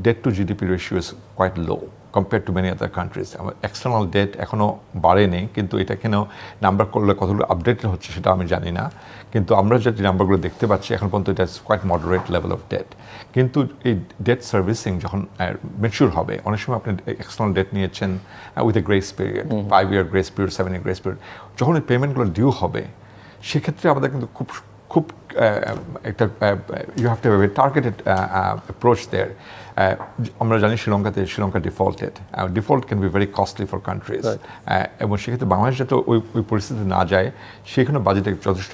Speaker 2: debt to GDP ratio is quite low compare to many other countries. আমার এক্সটার্নাল ডেট এখনও বাড়েনি, কিন্তু এটা কেন নাম্বার করলে কতগুলো আপডেটেড হচ্ছে সেটা আমি জানি না। কিন্তু আমরা যে নাম্বারগুলো দেখতে পাচ্ছি এখন পর্যন্ত, এটা quite moderate level of debt. কিন্তু এই ডেট সার্ভিসিং যখন ম্যাচিউর হবে, অনেক সময় আপনি এক্সটার্নাল ডেট নিয়েছেন with a grace period, 5 year grace period, 7 year grace period, যখন এই পেমেন্টগুলো ডিউ হবে, সেক্ষেত্রে আমাদের কিন্তু খুব একটা you have to have a targeted approach there. আমরা জানি Sri Lanka default can be very costly for countries, এবং সেক্ষেত্রে বাংলাদেশ যাতে ওই পরিস্থিতি না যায়, সেখানে বাজেটে যথেষ্ট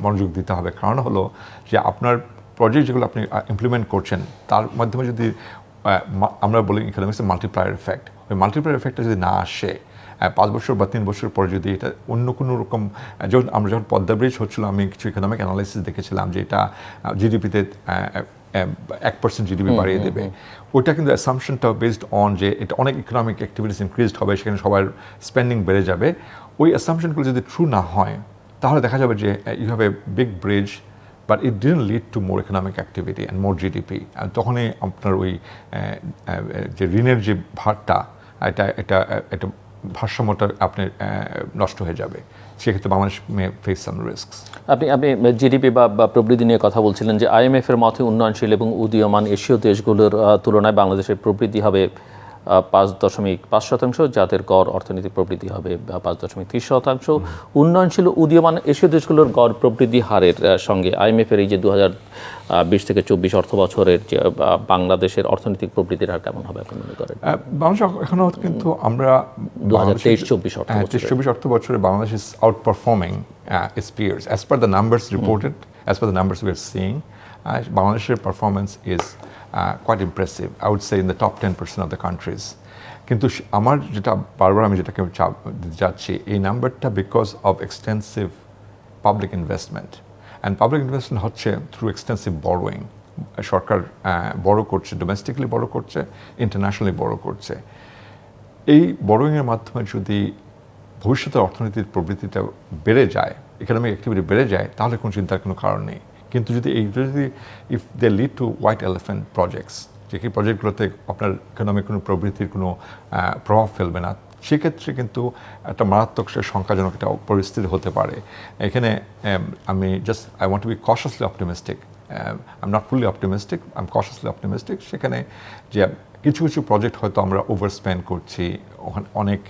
Speaker 2: মনোযোগ দিতে হবে। কারণ হলো যে আপনার প্রজেক্ট যেগুলো আপনি ইমপ্লিমেন্ট করছেন, তার মাধ্যমে যদি আমরা বলি ইকোনমিক্সে মাল্টিপ্লায়ার এফেক্ট, ওই মাল্টিপ্লায়ার এফেক্টটা যদি না আসে, 5 বছর বা 3 বছর পরে যদি এটা অন্য কোনো রকম, যখন পদ্মা ব্রিজ হচ্ছিল, আমি কিছু ইকোনমিক অ্যানালাইসিস দেখেছিলাম যে এটা জিডিপিতে 1% জিডিপি বাড়িয়ে দেবে। ওইটা কিন্তু অ্যাসাম্পশনটা বেসড অন যে এটা অনেক ইকোনমিক অ্যাক্টিভিটিস ইনক্রিজড হবে, সেখানে সবার স্পেন্ডিং বেড়ে যাবে। ওই অ্যাসাম্পশনগুলো যদি ট্রু না হয়, তাহলে দেখা যাবে যে you have a big bridge, but it didn't lead to more economic activity and more GDP. তখনই আপনার ওই যে ঋণের যে ভারটা, এটা ভারসাম্যটা আপনার নষ্ট হয়ে যাবে। সেক্ষেত্রে বাংলাদেশ মে ফেস সাম রিস্কস।
Speaker 1: আপনি জিডিপি বা প্রবৃদ্ধি নিয়ে কথা বলছিলেন যে IMF এর মতে উন্নয়নশীল এবং উদীয়মান এশীয় দেশগুলোর তুলনায় বাংলাদেশের প্রবৃদ্ধি হবে 5.5%, যাদের গড় অর্থনৈতিক প্রবৃদ্ধি হবে 5.30%। উন্নয়নশীল উদীয়মান এশীয় দেশগুলোর গড় প্রবৃদ্ধি হারের সঙ্গে IMF এর এই যে 2020 থেকে 24 অর্থ বছরের যে বাংলাদেশের অর্থনৈতিক প্রবৃদ্ধির হার কেমন হবে আপনি মনে করেন?
Speaker 2: বাংলাদেশ এখনও কিন্তু আমরা
Speaker 1: 2023-24
Speaker 2: অর্থ বছরে Bangladesh is out performing its peers as per the numbers reported, as per the numbers we are seeing. Bangladesh's performance is quite impressive. I would say in the top 10% of the countries. কিন্তু আমার যেটা বারবার আমি যেটাকে যাচ্ছি, এই নাম্বারটা because of extensive public investment, and public investment হচ্ছে থ্রু এক্সটেন্সিভ বড়োয়িং। সরকার বড় করছে, ডোমেস্টিকলি বড় করছে, ইন্টারন্যাশনালি বড় করছে। এই বড়োয়িংয়ের মাধ্যমে যদি ভবিষ্যতের অর্থনীতির প্রবৃত্তিটা বেড়ে যায়, ইকোনমিক অ্যাক্টিভিটি বেড়ে যায়, তাহলে কোনো চিন্তার কোনো কারণ নেই। কিন্তু যদি if they lead to white elephant projects, যে কি প্রজেক্টগুলোতে আপনার ইকোনমিক কোনো প্রবৃত্তির কোনো প্রভাব ফেলবে না, সেক্ষেত্রে কিন্তু একটা মারাত্মক সংখ্যাজনক একটা পরিস্থিতি হতে পারে। এখানে I want to be cautiously optimistic. I'm not fully optimistic, I'm cautiously optimistic. সেখানে যে কিছু প্রজেক্ট হয়তো আমরা ওভারস্পেন্ড করছি, অনেক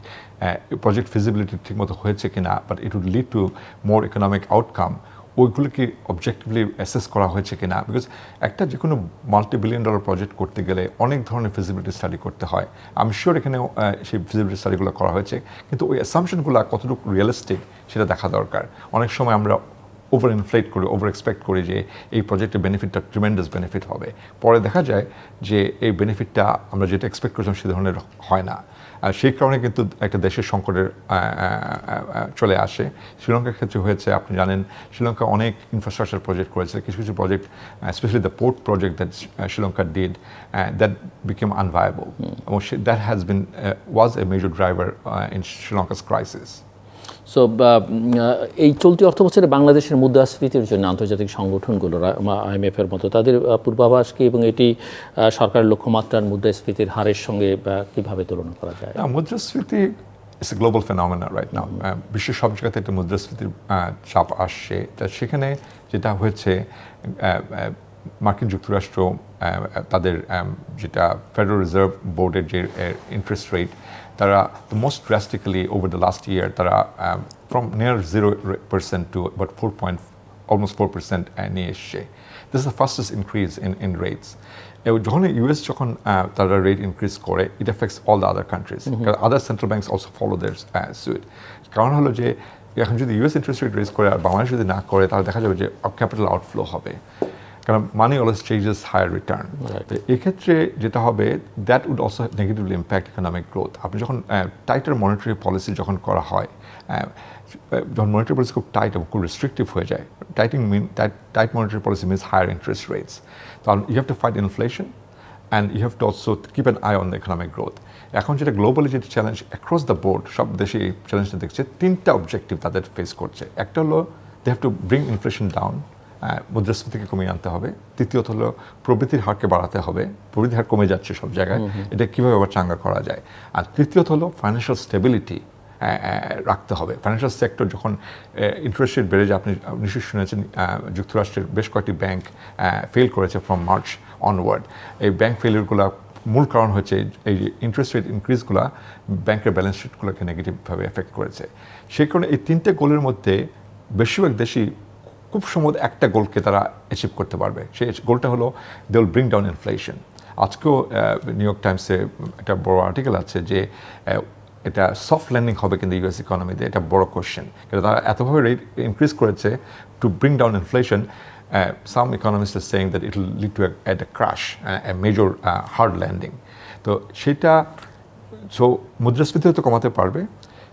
Speaker 2: প্রজেক্ট ফিজিবিলিটি ঠিকমতো হয়েছে কিনা, but it would lead to more economic outcome. ওইগুলোকে অবজেক্টিভলি অ্যাসেস করা হয়েছে কিনা, বিকজ একটা যে কোনো $multi-billion প্রজেক্ট করতে গেলে অনেক ধরনের ফিজিবিলিটি স্টাডি করতে হয়। আমি শিওর এখানেও সেই ফিজিবিলিটি স্টাডিগুলো করা হয়েছে, কিন্তু ওই অ্যাসাম্পশনগুলো কতটুকু রিয়েলিস্টিক সেটা দেখা দরকার। অনেক সময় আমরা ওভার ইনফ্লেট করি, ওভার এক্সপেক্ট করি যে এই প্রজেক্টের বেনিফিটটা ট্রিমেন্ডাস বেনিফিট হবে, পরে দেখা যায় যে এই বেনিফিটটা আমরা যেটা এক্সপেক্ট করেছিলাম সে ধরনের হয় না। আর সেই কারণে কিন্তু একটা দেশের সংকটের চলে আসে। শ্রীলঙ্কার ক্ষেত্রে হয়েছে, আপনি জানেন শ্রীলঙ্কা অনেক ইনফ্রাস্ট্রাকচার প্রজেক্ট করেছে, কিছু কিছু project specially the port project that Sri Lanka did that became unviable, এবং that has been was a major driver in Sri Lanka's crisis.
Speaker 1: So এই চলতি অর্থবছরে বাংলাদেশের মুদ্রাস্ফীতির জন্য আন্তর্জাতিক সংগঠনগুলো IMF-এর মতো তাদের পূর্বাভাস কি, এবং এটি সরকারের লক্ষ্যমাত্রার মুদ্রাস্ফীতির হারের সঙ্গে কিভাবে তুলনা করা যায়?
Speaker 2: মুদ্রাস্ফীতি it's a global phenomena right now. বিশ্বের সব জায়গাতে একটা মুদ্রাস্ফীতির চাপ আসছে। তা সেখানে যেটা হয়েছে, মার্কিন যুক্তরাষ্ট্র তাদের যেটা ফেডারেল রিজার্ভ বোর্ডের যে ইন্টারেস্ট রেট, তারা the most drastically over the last year তারা from near 0% to about almost 4% নিয়ে এসছে। This is the fastest increase in rates. যখন ইউএস যখন তারা রেট ইনক্রিজ করে, it affects all the other countries. Other central banks also follow their suit. কারণ হলো যে এখন যদি ইউএস ইন্টারেস্ট রেট রেজ করে আর বাংলাদেশ যদি না করে, তাহলে দেখা যাবে যে ক্যাপিটাল আউটফ্লো হবে, কারণ money always changes higher return. এক্ষেত্রে যেটা হবে, that would also negatively impact economic growth. আপনি যখন টাইটার মনিটারি পলিসি যখন করা হয়, যখন মনিটারি পলিসি খুব টাইট এবং খুব রেস্ট্রিকটিভ হয়ে যায়, tight monetary policy means higher interest rates, তাহলে you have to fight inflation and you have to also keep an eye on the economic growth. এখন যেটা গ্লোবালি যেটা চ্যালেঞ্জ অ্যাক্রস দ্য বোর্ড, সব দেশে এই চ্যালেঞ্জটা দেখছে, তিনটা অবজেক্টিভ তাদের ফেস করছে। একটা হলো they have to bring inflation down, মুদ্রাস্ফীতিকে কমিয়ে আনতে হবে। তৃতীয়ত হলো প্রবৃদ্ধির হারকে বাড়াতে হবে, প্রবৃদ্ধির হার কমে যাচ্ছে সব জায়গায়, এটা কীভাবে আবার চাঙ্গা করা যায়। আর তৃতীয়ত হলো ফাইন্যান্সিয়াল স্টেবিলিটি রাখতে হবে। ফাইন্যান্সিয়াল সেক্টর যখন ইন্টারেস্ট রেট বেড়ে যায়, আপনি নিশ্চয়ই শুনেছেন যুক্তরাষ্ট্রের বেশ কয়েকটি ব্যাংক ফেল করেছে ফ্রম মার্চ অনওয়ার্ড। এই ব্যাংক ফেলিয়ারগুলো মূল কারণ হচ্ছে এই যে ইন্টারেস্ট রেট ইনক্রিজগুলো ব্যাংকের ব্যালেন্স শিটগুলোকে নেগেটিভভাবে এফেক্ট করেছে। সেই কারণে এই তিনটে গোলের মধ্যে বেশিরভাগ দেশই খুব সম্ভবত একটা গোলকে তারা অ্যাচিভ করতে পারবে। সেই গোলটা হলো they will bring down inflation. আজকেও নিউ ইয়র্ক টাইমসে একটা বড় আর্টিকেল আছে যে এটা সফট ল্যান্ডিং হবে কিন্তু ইউএস ইকোনমিতে, এটা বড় কোয়েশ্চেন। কিন্তু তারা এতভাবে রেট ইনক্রিজ করেছে to bring down inflation. Some economists are saying that it will lead to a crash, a major hard landing. তো সেটা মুদ্রাস্ফীতি হয়তো কমাতে পারবে,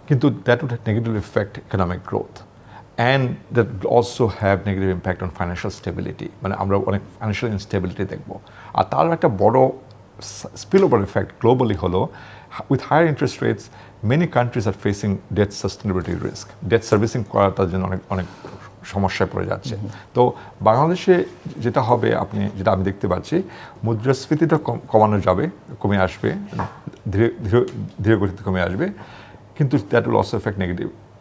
Speaker 2: কিন্তু that would negatively affect economic growth. And that will also have negative impact on financial stability. মানে আমরা অনেক ফাইন্যান্সিয়াল ইনস্টেবিলিটি দেখবো। আর তার একটা বড় spillover effect globally হলো, with higher interest rates, many countries are facing debt sustainability risk. Debt servicing করা তার জন্য অনেক সমস্যায় পড়ে যাচ্ছে। তো বাংলাদেশে যেটা হবে, যেটা আমি দেখতে পাচ্ছি, মুদ্রাস্ফীতিটা কমানো যাবে, কমে আসবে, ধীরে গতিতে কমে আসবে, কিন্তু that will also effect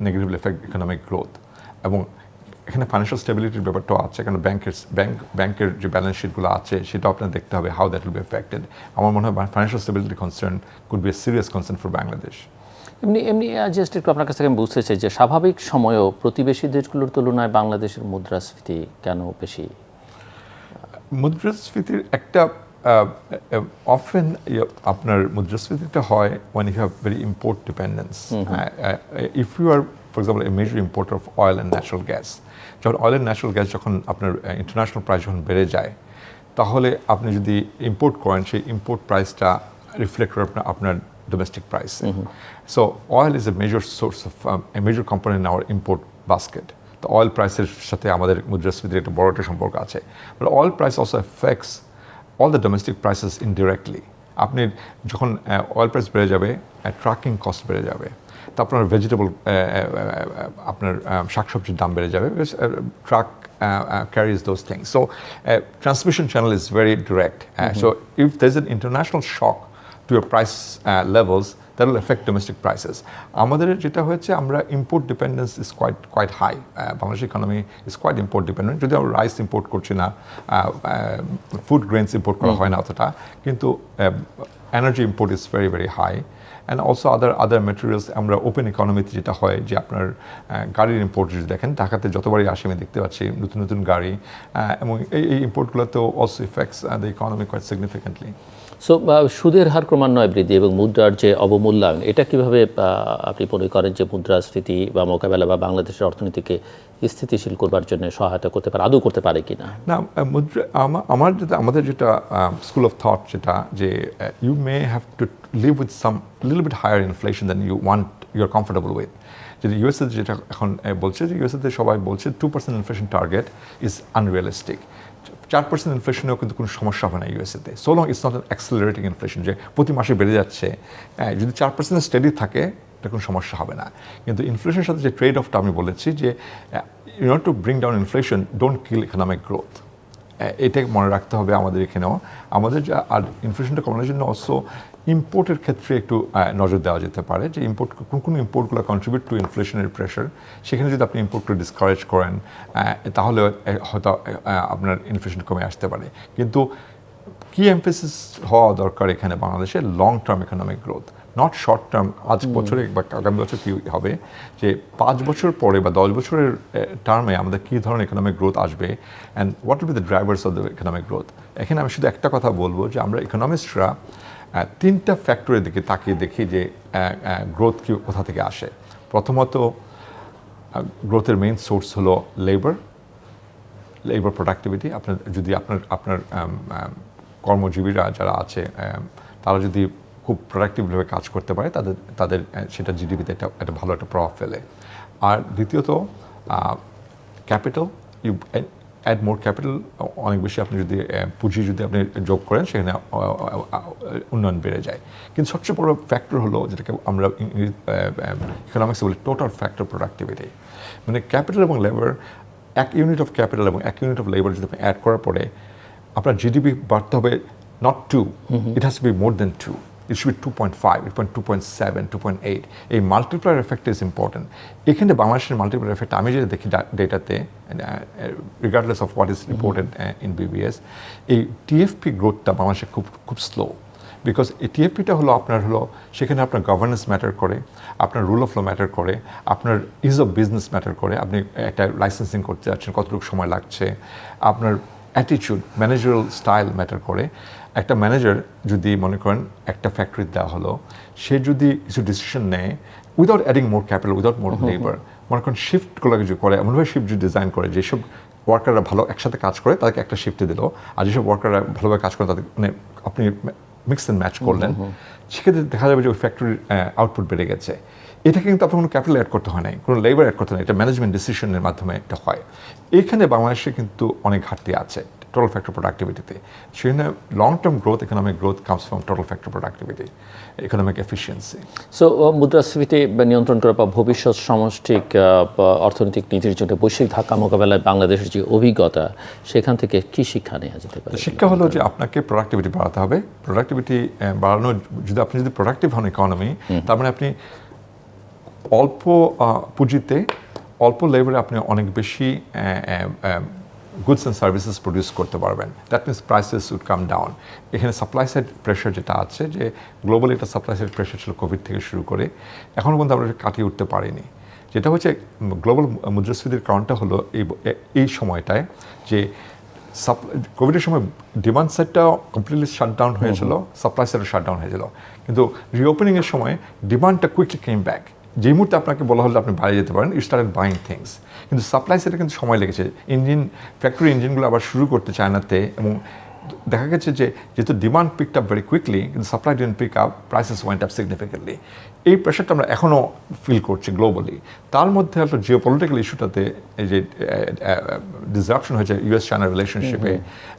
Speaker 2: negatively effect economic growth. এবং এখানে ফাইন্যান্সিয়াল স্টেবিলিটির ব্যাপারটাও আছে, কারণ ব্যাংকের যে ব্যালেন্স শিটগুলো আছে সেটাও আপনার দেখতে হবে how that will be affected. আমার মনে হয় financial stability concern could B A serious concern for Bangladesh.
Speaker 1: এমনি জাস্ট একটু আপনার কাছ থেকে আমি বুঝতে চাই যে স্বাভাবিক সময়েও প্রতিবেশী দেশগুলোর তুলনায় বাংলাদেশের মুদ্রাস্ফীতি কেন বেশি?
Speaker 2: মুদ্রাস্ফীতির একটা অফেন আপনার মুদ্রাস্ফীতিটা হয় when you have very import dependence. If you are, for example, a major importer of oil and natural gas, যখন অয়েল অ্যান্ড ন্যাচারাল গ্যাস যখন আপনার ইন্টারন্যাশনাল প্রাইস যখন বেড়ে যায়, তাহলে আপনি যদি ইম্পোর্ট করেন, সেই ইম্পোর্ট প্রাইসটা রিফ্লেক্ট করে আপনার domestic price. So oil is a major source of a major component in our import basket. The oil prices সাথে আমাদের মুদ্রাস্ফীতির একটা বড় একটা সম্পর্ক আছে। But oil price also affects all the domestic prices indirectly. আপনি যখন oil price বেড়ে যাবে, ট্রাকিং কস্ট বেড়ে যাবে, তো আপনার ভেজিটেবল আপনার শাকসবজির দাম বেড়ে যাবে, truck carries those things. So transmission channel is very direct. So if there's an international shock to your price levels, that will affect domestic prices. আমাদের যেটা হয়েছে, আমরা import dependence is quite high. Bangladesh economy is quite import dependent. যদি আমরা rice import করছি না, food grains import করা হয় না অতটা, কিন্তু energy import is very high. And also other materials. আমরা ওপেন ইকোনমিতে যেটা হয় যে আপনার গাড়ির ইম্পোর্ট যদি দেখেন, ঢাকাতে যতবারই আসি আমি দেখতে পাচ্ছি নতুন নতুন গাড়ি, এবং এই ইম্পোর্টগুলোতেও also effects the economy quite significantly.
Speaker 1: So সুদের হার ক্রমান্বয়ে বৃদ্ধি এবং মুদ্রার যে অবমূল্যায়ন, এটা কিভাবে আপনি মনে করেন যে মুদ্রাস্ফীতি বা মোকাবেলা বা বাংলাদেশের অর্থনীতিকে স্থিতিশীল করবার জন্য সহায়তা করতে পারে, আদৌ করতে পারে কিনা?
Speaker 2: না, আমাদের যেটা স্কুল অফ থট যেটা যে you may have to live with some little bit higher inflation than you are comfortable with. যদি ইউএসএ যেটা এখন বলছে যে ইউএসএতে সবাই বলছে 2% ইনফ্লেশন টার্গেট ইজ আনরিয়ালিস্টিক। 4% ইনফ্লেশনেও কিন্তু কোনো সমস্যা হবে না ইউএসএতে, so long it's not an accelerating inflation, যে প্রতি মাসে বেড়ে যাচ্ছে। যদি 4% স্টেডি থাকে এটা কোনো সমস্যা হবে না। কিন্তু ইনফ্লেশনের সাথে যে ট্রেড অফটা আমি বলেছি যে in order to bring down inflation don't kill economic growth, এটা মনে রাখতে হবে আমাদের এখানেও। আমাদের আর ইনফ্লেশনটা কমানোর জন্য অলসো ইম্পোর্টের ক্ষেত্রে একটু নজর দেওয়া যেতে পারে, যে কোন ইম্পোর্টগুলো কন্ট্রিবিউট টু ইনফ্লেশনের প্রেশার, সেখানে যদি আপনি ইম্পোর্টকে ডিসকারেজ করেন তাহলে হয়তো আপনার ইনফ্লেশন কমে আসতে পারে। কিন্তু কি এমফেসিস হওয়া দরকার এখানে বাংলাদেশে long term economic growth, not short term. আজ বছরে বা আগামী বছর কী হবে, যে 5 বছর পরে বা 10 বছরের টার্মে আমাদের কী ধরনের ইকোনমিক গ্রোথ আসবে and what will be the drivers of the economic growth. এখানে আমি শুধু একটা কথা বলবো যে আমরা ইকোনমিস্টরা 3টা ফ্যাক্টরের দিকে তাকিয়ে দেখি যে গ্রোথ কি কোথা থেকে আসে। প্রথমত গ্রোথের মেইন সোর্স হলো লেবার প্রোডাক্টিভিটি। যদি আপনার কর্মজীবীরা যারা আছে তারা যদি খুব প্রোডাক্টিভভাবে কাজ করতে পারে তাদের সেটা জিডিপিতে একটা ভালো একটা প্রভাব ফেলে। আর দ্বিতীয়ত capital, you add more capital, অনেক বেশি আপনি যদি পুঁজি যদি আপনি যোগ করেন সেখানে উন্নয়ন বেড়ে যায়। কিন্তু সবচেয়ে বড় ফ্যাক্টর হলো যেটাকে আমরা ইকোনমিক্সে বলি টোটাল ফ্যাক্টর প্রোডাক্টিভিটি। মানে ক্যাপিটাল এবং লেবার, 1 ইউনিট অফ ক্যাপিটাল এবং 1 ইউনিট অফ লেবার যদি আপনি অ্যাড করার পরে আপনার জিডিপি বাড়তে হবে not 2, it has to be more than 2. It should be 2.5, 2.7, 2.8. এই মাল্টিপ্লায়ার এফেক্ট ইজ ইম্পর্টেন্ট। এখানে বাংলাদেশের মাল্টিপ্লায়ার এফেক্ট আমি যেটা দেখি ডেটাতে, regardless of what is reported in BBS, এই টিএফপি গ্রোথটা বাংলাদেশে খুব স্লো। বিকজ এই টিএফপিটা হলো সেখানে আপনার গভর্নেন্স ম্যাটার করে, আপনার রুল অফ ল ম্যাটার করে, আপনার ইজ অফ বিজনেস ম্যাটার করে, আপনি একটা লাইসেন্সিং করতে যাচ্ছেন কতটুকু সময় লাগছে, আপনার অ্যাটিটিউড, ম্যানেজারাল স্টাইল ম্যাটার করে। একটা ম্যানেজার যদি মনে করেন একটা ফ্যাক্টরি দেওয়া হলো, সে যদি কিছু ডিসিশন নেয় উইদাউট অ্যাডিং মোর ক্যাপিটাল, উইদাউট মোর লেবার, মনে করেন শিফটগুলো কিছু করে, এমনভাবে শিফট যদি ডিজাইন করে যেসব ওয়ার্কাররা ভালো একসাথে কাজ করে তাদেরকে একটা শিফটে দিল, আর যেসব ওয়ার্কাররা ভালোভাবে কাজ করে তাদের মানে আপনি মিক্স অ্যান্ড ম্যাচ করলেন, সেক্ষেত্রে দেখা যাবে যে ওই ফ্যাক্টরির আউটপুট বেড়ে গেছে। এটা কিন্তু আপনার কোনো ক্যাপিটাল অ্যাড করতে হয় নাই, কোনো লেবার অ্যাড করতে হয়, এটা ম্যানেজমেন্ট ডিসিশনের মাধ্যমে এটা হয়। এইখানে বাংলাদেশে কিন্তু অনেক ঘাটতি আছে টোটাল ফ্যাক্টর প্রোডাক্টিভিটিতে। সেখানে long term growth, economic growth comes from total factor productivity, economic efficiency.
Speaker 1: So মুদ্রাস্ফীতি নিয়ন্ত্রণ করা বা ভবিষ্যৎ সমষ্টিক অর্থনৈতিক নীতির জন্য বৈশ্বিক ধাক্কা মোকাবেলায় বাংলাদেশের যে অভিজ্ঞতা, সেখান থেকে কি শিক্ষা নেওয়া যেতে পারে?
Speaker 2: শিক্ষা হলো যে আপনাকে প্রোডাক্টিভিটি বাড়াতে হবে। প্রোডাক্টিভিটি বাড়ানো, আপনি যদি প্রোডাক্টিভ হন ইকোনমি, তার মানে আপনি অল্প পুঁজিতে অল্প লেবারে আপনি অনেক বেশি গুডস অ্যান্ড সার্ভিসেস প্রডিউস করতে পারবেন। That means prices would come down. এখানে সাপ্লাই সাইড প্রেশার যেটা আছে, যে গ্লোবালি একটা সাপ্লাই সাইড প্রেশার ছিল কোভিড থেকে শুরু করে, এখনও পর্যন্ত আমরা কাটিয়ে উঠতে পারিনি। যেটা হচ্ছে গ্লোবাল মুদ্রাস্ফীতির কারণটা হলো এই সময়টায় যে কোভিডের সময় ডিমান্ড সাইডটা কমপ্লিটলি শাটডাউন হয়েছিল, সাপ্লাই সাইডও শাটডাউন হয়েছিল, কিন্তু রিওপেনিংয়ের সময় ডিমান্ডটা কুইকলি কেম ব্যাক। যেই মুহূর্তে আপনাকে বলা হলো আপনি বাইরে যেতে পারেন, ইউ স্টার্টেড বাইং থিংস, কিন্তু সাপ্লাই সাইডে কিন্তু সময় লেগেছে। ফ্যাক্টরি ইঞ্জিনগুলো আবার শুরু করতে চায়নাতে, এবং দেখা গেছে যে যেহেতু demand picked up very quickly কিন্তু supply didn't pick up, prices went up significantly. এই প্রেশারটা আমরা এখনও ফিল করছি গ্লোবালি। তার মধ্যে একটা জিওপলিটিক্যাল ইস্যুটাতে এই যে ডিসরাপশন হয়েছে ইউএস চায়না রিলেশনশিপে,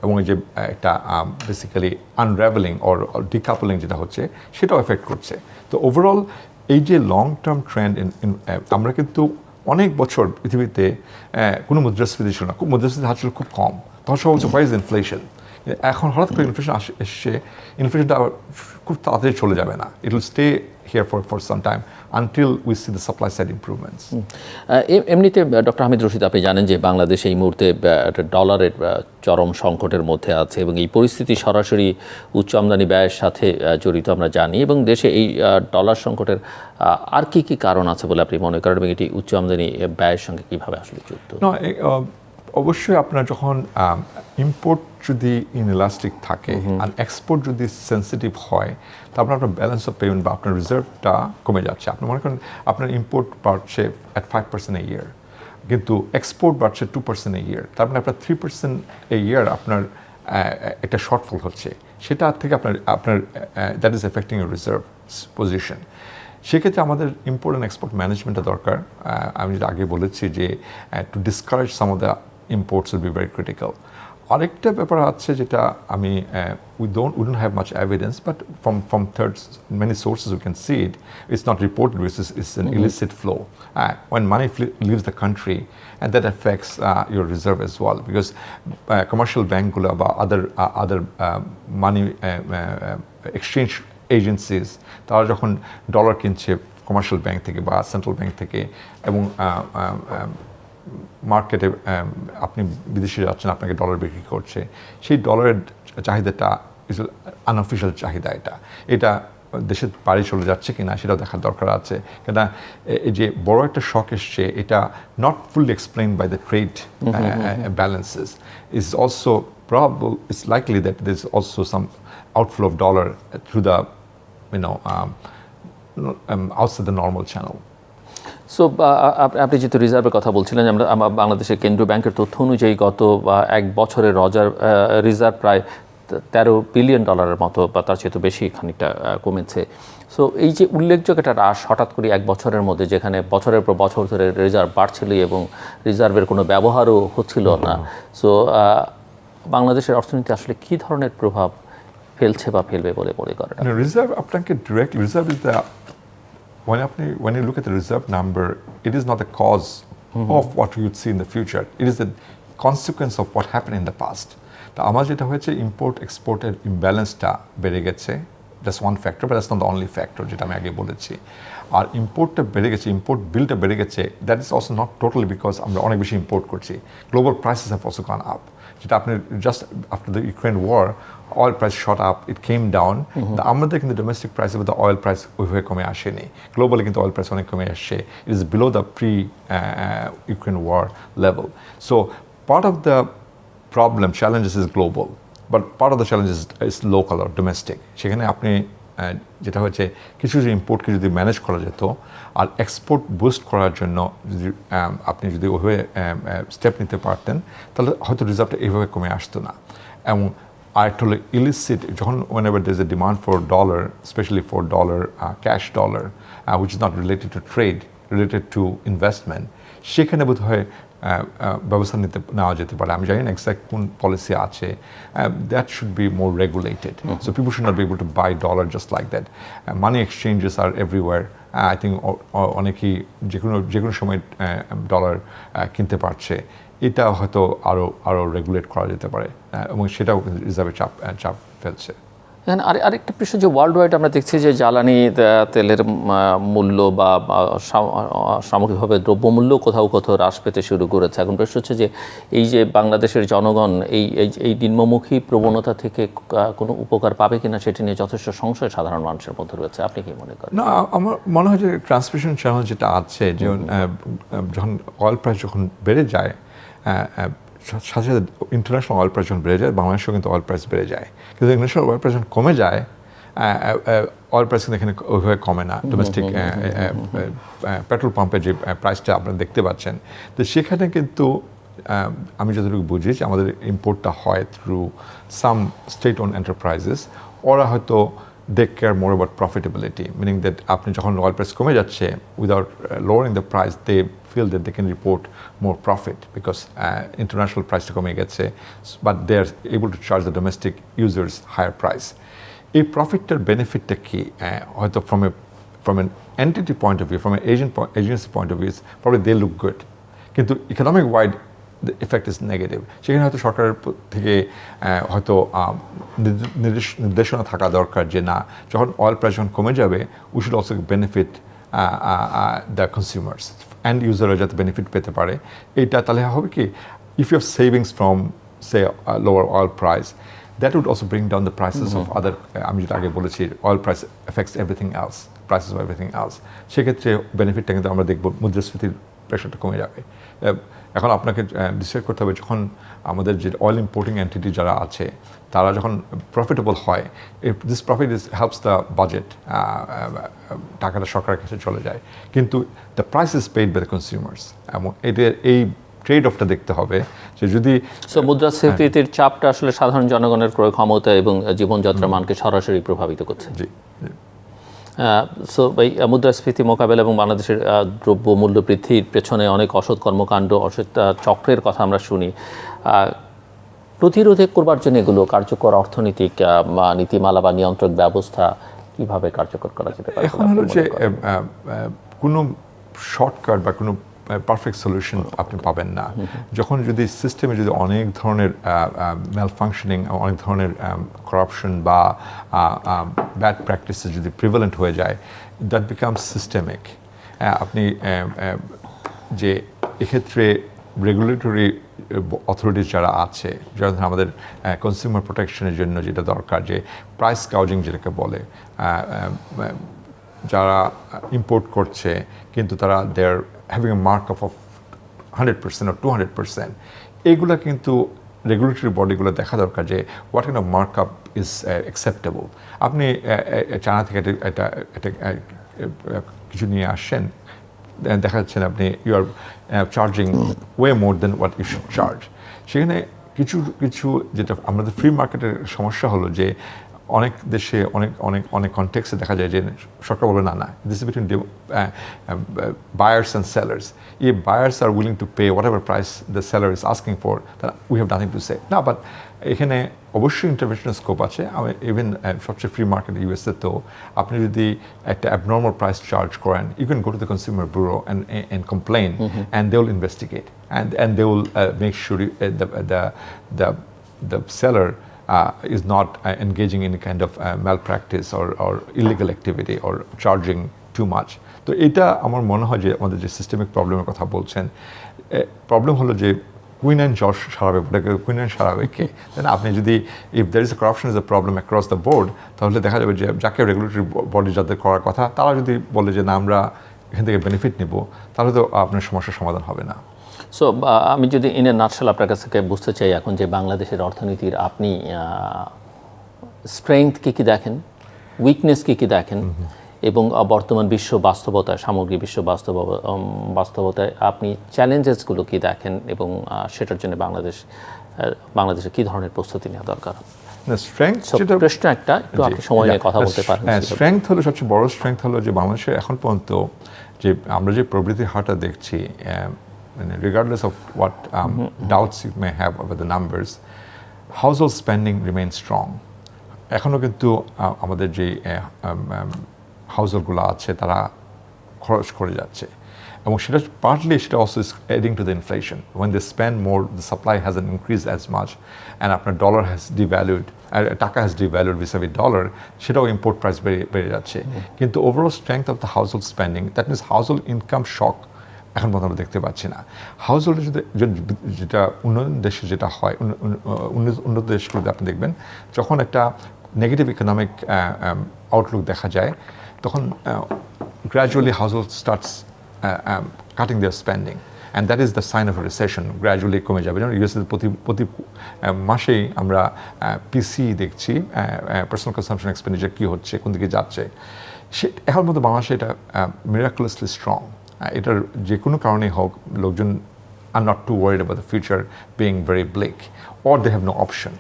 Speaker 2: এবং এই যে একটা বেসিক্যালি আনরাভেলিং অর ডিকাপলিং যেটা হচ্ছে, সেটাও এফেক্ট করছে। তো ওভারঅল এই যে লং টার্ম ট্রেন্ড, আমরা কিন্তু অনেক বছর পৃথিবীতে কোনো মুদ্রাস্ফীতি ছিল না, মুদ্রাস্ফীতির হার ছিল খুব কম। তখন সব হচ্ছে হোয়াট ইজ ইনফ্লেশন। এখন হঠাৎ করে ইনফ্লেশন এসছে, ইনফ্লেশনটা আবার খুব তাড়াতাড়ি চলে যাবে না, it will stay here for some time until we see the supply side improvements.
Speaker 1: এমনিতে ডক্টর হামিদ রশিদ, আপনি জানেন যে বাংলাদেশ এই মুহূর্তে ডলারের চরম সংকটের মধ্যে আছে এবং এই পরিস্থিতি সরাসরি উচ্চ আমদানি ব্যয়ের সাথে জড়িত আমরা জানি, এবং দেশে এই ডলার সংকটের আর কি কি কারণ আছে বলে আপনি মনে করেন এবং এটি উচ্চ আমদানি ব্যয়ের সঙ্গে কিভাবে আসলে যুক্ত?
Speaker 2: অবশ্যই আপনার যখন ইম্পোর্ট যদি ইনইলাস্টিক থাকে আর এক্সপোর্ট যদি সেন্সিটিভ হয়, তারপর আপনার ব্যালেন্স অফ পেমেন্ট বা আপনার রিজার্ভটা কমে যাচ্ছে। আপনি মনে করেন আপনার ইম্পোর্ট বাড়ছে অ্যাট 5% এ ইয়ার, কিন্তু এক্সপোর্ট বাড়ছে 2% এ ইয়ার, তার মানে আপনার 3% এ ইয়ার আপনার একটা শর্টফল হচ্ছে, সেটা থেকে আপনার that is affecting your reserve position. সেক্ষেত্রে আমাদের ইম্পোর্ট অ্যান্ড এক্সপোর্ট ম্যানেজমেন্টটা দরকার। আমি যেটা আগে বলেছি যে to discourage some of the imports will be very critical. আরেকটা ব্যাপার আছে যেটা আমি we don't have much evidence, but from many sources we can see it. It's not reported, it's an illicit flow. When money leaves the country, and that affects your reserve as well, because commercial bankগুলো বা other money exchange agencies তারা যখন dollar কিনছে commercial bank থেকে বা central bank থেকে, এবং মার্কেটে আপনি বিদেশে যাচ্ছেন, আপনাকে ডলার বিক্রি করছে, সেই ডলারের চাহিদাটা ইজ আনঅফিশিয়াল চাহিদা। এটা দেশের বাড়ি চলে যাচ্ছে কিনা সেটাও দেখার দরকার আছে, কেননা এই যে বড় একটা শক এসছে, এটা not fully explain by the trade balances, is also probable, it's likely that there is also some outflow of dollar through the outside the normal channel.
Speaker 1: So আপনি যেহেতু রিজার্ভের কথা বলছিলেন, আমরা বাংলাদেশের কেন্দ্রীয় ব্যাংকের তথ্য অনুযায়ী গত এক বছরের রিজার্ভ প্রায় $13 বিলিয়ন মতো বা তার চেয়ে তো বেশি খানিকটা কমেছে। সো এই যে উল্লেখযোগ্য একটা হ্রাস হঠাৎ করে এক বছরের মধ্যে, যেখানে বছরের পর বছর ধরে রিজার্ভ বাড়ছিলই এবং রিজার্ভের কোনো ব্যবহারও হচ্ছিল না, সো বাংলাদেশের অর্থনীতি আসলে কী ধরনের প্রভাব ফেলছে বা ফেলবে বলে মনে করেন?
Speaker 2: রিজার্ভ আপনাকে directly, reserve is the when you look at the reserve number, it is not the cause of what you would see in the future. It is the consequence of what happened in the past. তা আমার যেটা হয়েছে, import এক্সপোর্টের ইমব্যালেন্সটা বেড়ে গেছে, that's one factor, but that's not the only factor, যেটা আমি আগে বলেছি। আর ইম্পোর্টটা বেড়ে গেছে, ইম্পোর্ট বিলটা বেড়ে গেছে, that is also not totally because আমরা অনেক বেশি ইম্পোর্ট করছি। Global prices have also gone up, যেটা আপনি just after the Ukraine war oil price shot up, it came down. আমাদের কিন্তু ডোমেস্টিক প্রাইসে দ্য অয়েল প্রাইস ওইভাবে কমে আসেনি, গ্লোবালি কিন্তু অয়েল প্রাইস অনেক কমে আসছে, it is below the pre Ukraine war level. So part of the problem challenges is global, but part of the challenges is local or domestic. সেখানে আপনি যেটা হচ্ছে কিছু ইম্পোর্টকে যদি ম্যানেজ করা যেত আর এক্সপোর্ট বুস্ট করার জন্য যদি আপনি যদি ওইভাবে স্টেপ নিতে পারতেন, তাহলে হয়তো রিজার্ভটা এইভাবে কমে আসতো না। এবং আরেকটা হলো ইলিসিট, যখন whenever there is a demand for dollar, especially for dollar, cash dollar, which is not related to trade, related to investment, সেখানে বোধ হয় ব্যবস্থা নেওয়া যেতে পারে। আমি জানি না এক্সাক্ট কোন পলিসি আছে, that should be more regulated, so people should not be able to buy dollar just like that. Money exchanges আর এভরিওয়ার, আই থিঙ্ক অনেকেই যে কোনো সময় ডলার কিনতে পারছে, এটা হয়তো আরও রেগুলেট করা যেতে পারে, এবং সেটাও রিজার্ভে চাপ ফেলছে।
Speaker 1: এখানে আরেকটা প্রশ্ন, যে ওয়ার্ল্ড ওয়াইড আমরা দেখছি যে জ্বালানি তেলের মূল্য বা সামগ্রিকভাবে দ্রব্যমূল্য কোথাও কোথাও হ্রাস পেতে শুরু করেছে। এখন প্রশ্ন হচ্ছে যে এই যে বাংলাদেশের জনগণ এই নিম্নমুখী প্রবণতা থেকে কোনো উপকার পাবে কিনা, সেটি নিয়ে যথেষ্ট সংশয় সাধারণ মানুষের মধ্যে রয়েছে। আপনি কি মনে করেন?
Speaker 2: না, আমার মনে হয় যে ট্রান্সমিশন চ্যানেল যেটা আছে, যে যখন অয়েল প্রাইস যখন বেড়ে যায়, সাথে সাথে ইন্টারন্যাশনাল অয়েল প্রাইস যখন বেড়ে যায়, বাংলাদেশেও কিন্তু অয়েল প্রাইস বেড়ে যায়। কিন্তু ইন্টারন্যাশনাল অয়েল প্রাইস যখন কমে যায়, অয়েল প্রাইস কিন্তু এখানে ওইভাবে কমে না। ডোমেস্টিক পেট্রোল পাম্পের যে প্রাইসটা আপনারা দেখতে পাচ্ছেন, তো সেখানে কিন্তু আমি যতটুকু বুঝি যে আমাদের ইম্পোর্টটা হয় through some state owned enterprises. ওরা হয়তো they care more about profitability, meaning that আপনি যখন oil price কমে যাচ্ছে, without lowering the price, they feel that they can report more profit because international price কমে গেছে, but they are able to charge the domestic users higher price. এই প্রফিটটার বেনিফিটটা কি? হয়তো from an entity point of view, from an agency point of view, probably they look good, কিন্তু economic wide the effect is negative. সেখানে হয়তো সরকারের থেকে হয়তো নির্দেশনা থাকা দরকার যে না, যখন অয়েল প্রাইস যখন কমে যাবে, we should also benefit the consumers, and ইউজাররা যাতে বেনিফিট পেতে পারে। এইটা তাহলে হবে কি, if you have savings from say lower oil price, that would also bring down the prices of other, আমি যেটা আগে বলেছি, oil price affects everything else, prices of everything else. সেক্ষেত্রে বেনিফিটটা কিন্তু আমরা দেখব, মুদ্রাস্ফীতির প্রেশারটা কমে যাবে। এখন আপনাকে ডিসাইড করতে হবে, যখন আমাদের যে অয়েল ইম্পোর্টিং এন্টিটি যারা আছে তারা যখন প্রফিটেবল হয়, this profit helps the budget, টাকাটা সরকারের কাছে চলে যায়, কিন্তু the price is paid by the consumers. এবং এই ট্রেড অফটা দেখতে হবে যে যদি
Speaker 1: মুদ্রাস্ফীতির চাপটা আসলে সাধারণ জনগণের ক্রয় ক্ষমতা এবং জীবনযাত্রার মানকে সরাসরি প্রভাবিত করছে।
Speaker 2: জি।
Speaker 1: সো এই মুদ্রাস্ফীতি মোকাবেলা এবং বাংলাদেশের দ্রব্য মূল্য বৃদ্ধির পেছনে অনেক অসৎ কর্মকাণ্ড, অসৎ চক্রের কথা আমরা শুনি। প্রতিরোধে করবার জন্য এগুলো কার্যকর অর্থনৈতিক নীতিমালা বা নিয়ন্ত্রক ব্যবস্থা কিভাবে কার্যকর করা যেতে পারে?
Speaker 2: এখন হলো যে কোনো শর্টকাট বা কোনো পারফেক্ট সলিউশন আপনি পাবেন না। যখন যদি সিস্টেমে যদি অনেক ধরনের ম্যাল ফাংশনিং, অনেক ধরনের করাপশন বা ব্যাড প্র্যাকটিসেস যদি প্রিভ্যালেন্ট হয়ে যায়, দ্যাট বিকামস সিস্টেমিক। আপনি যে এক্ষেত্রে রেগুলেটরি অথরিটিস যারা আছে, যারা আমাদের কনজিউমার প্রোটেকশনের জন্য যেটা দরকার, যে প্রাইস গাউজিং যেটাকে বলে, যারা ইম্পোর্ট করছে কিন্তু তারা they're having a markup of 100% or 200%, এইগুলা কিন্তু রেগুলেটরি বডিগুলো দেখা দরকার যে what kind of markup is acceptable. আপনি চায়না থেকে এটা কিছু নিয়ে আসছেন, দেখা যাচ্ছে না আপনি you are charging way more than what you should charge. সেখানে কিছু যেটা আমাদের ফ্রি মার্কেটের সমস্যা হলো যে অনেক দেশে অনেক কনটেক্সে দেখা যায় যে সরকার বলবে না, this is between buyers and sellers. If buyers are willing to pay whatever price the seller is asking for, তাহলে we have nothing to say না। বাট এখানে অবশ্যই ইন্টারভেনশনের স্কোপ আছে। আমি ইভেন সবচেয়ে ফ্রি মার্কেট ইউএসএ তো আপনি যদি একটা অ্যাবনর্মাল প্রাইস চার্জ করেন, you can go to the consumer bureau and complain, and they will investigate, and they will make sure the seller is not engaging in any kind of malpractice or illegal activity or charging too much. তো এটা আমার মনে হয় যে আমাদের যে systemic প্রবলেমের কথা বলছেন, প্রবলেম হলো যে কুইন অ্যান্ড জর্জ সারাবে, কুইন অ্যান্ড সারাবে কে? তাই না? আপনি যদি if there is a corruption is a problem across the board, তাহলে দেখা যাবে যে যাকে রেগুলেটরি বডি যাদের করার কথা, তারা যদি বলে যে না আমরা এখান থেকে বেনিফিট নিব, তাহলে তো আপনার সমস্যার সমাধান হবে না।
Speaker 1: সো আমি যদি ইন এ নাটশেল আপনার কাছ থেকে বুঝতে চাই এখন যে বাংলাদেশের অর্থনীতির আপনি স্ট্রেংথ কী দেখেন, উইকনেস কী দেখেন, এবং বর্তমান বিশ্ব বাস্তবতায়, সামগ্রিক বিশ্ব বাস্তবতায় আপনি চ্যালেঞ্জেসগুলো কী দেখেন, এবং সেটার জন্য বাংলাদেশে কী ধরনের প্রস্তুতি নেওয়া দরকার? প্রশ্ন একটা একটু আপনি সময় নিয়ে কথা বলতে পারেন।
Speaker 2: স্ট্রেংথ হলো, সবচেয়ে বড় স্ট্রেংথ হলো যে বাংলাদেশের এখন পর্যন্ত যে আমরা যে প্রবৃদ্ধির হারটা দেখছি, regardless of what doubts you may have over the numbers, household spending remains strong. এখনও কিন্তু আমাদের যে হাউসহোল্ডগুলো আছে তারা খরচ করে যাচ্ছে, এবং সেটা পার্টলি সেটা also is adding to the inflation. When they spend more, the supply hasn't increased as much, and আপনার dollar has devalued, taka has devalued vis-a-vis dollar, সেটাও ইম্পোর্ট প্রাইস বেড়ে যাচ্ছে। কিন্তু overall strength of the household spending, that means household income shock এখন পর্যন্ত আমরা দেখতে পাচ্ছি না। হাউসহোল্ডে যেটা উন্নয়ন দেশে যেটা হয়, উন্নত দেশগুলোতে আপনি দেখবেন যখন একটা নেগেটিভ ইকোনমিক আউটলুক দেখা যায়, তখন gradually household starts cutting their spending, and that is the sign of recession. Gradually কমে যাবে। যেমন ইউএসএ প্রতি মাসেই আমরা পিসি দেখছি, পার্সোনাল কনসামশন এক্সপেন্ডিচার কী হচ্ছে, কোন দিকে যাচ্ছে। সে এখন মতো বাংলাদেশে এটা মিরাকুলাসলি স্ট্রং। এটার যে কোনো কারণেই হোক, লোকজন are not too worried about the future being very bleak, or they have no option.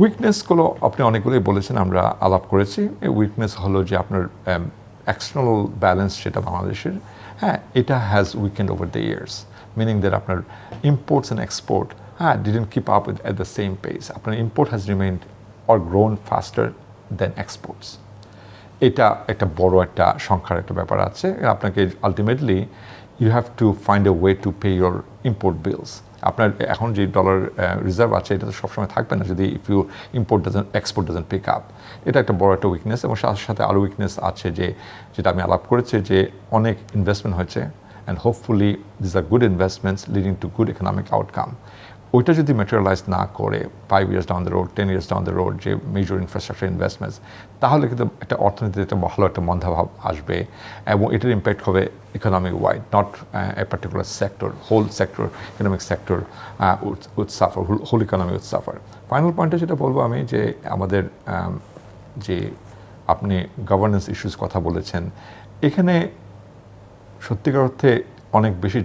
Speaker 2: উইকনেসগুলো আপনি অনেকগুলোই বলেছেন, আমরা আলাপ করেছি। এই উইকনেস হলো যে আপনার এক্সটার্নাল ব্যালেন্স যেটা বাংলাদেশের, এটা has weakened over the years, meaning that আপনার imports and export didn't keep up at the same pace. আপনার import has remained or grown faster than exports. এটা একটা বড় একটা সংখ্যার একটা ব্যাপার আছে। আপনাকে ultimately you have to find a way to pay your import bills. আপনার এখন যে ডলার রিজার্ভ আছে এটা তো সবসময় থাকবে না যদি if you export doesn't pick up. এটা একটা বড় একটা উইকনেস, এবং সাথে সাথে আরও উইকনেস আছে যেটা আমি আলাপ করেছি যে অনেক ইনভেস্টমেন্ট হয়েছে and hopefully this are good investments leading to good economic outcome. ওইটা যদি ম্যাটেরিয়ালাইজ না করে 5 years down the road, 10 years down the road যে মেজর ইনফ্রাস্ট্রাকচার ইনভেস্টমেন্টস, তাহলে কিন্তু একটা অর্থনীতিতে একটা ভালো একটা মন্দাভাব আসবে এবং এটার ইম্প্যাক্ট হবে economic wide, not a particular sector, whole sector, economic sector would suffer, whole economy would suffer. Final পয়েন্টে যেটা বলবো আমি যে আমাদের যে আপনি গভর্নেন্স ইস্যুস কথা বলেছেন, এখানে সত্যিকার অর্থে অনেক বেশি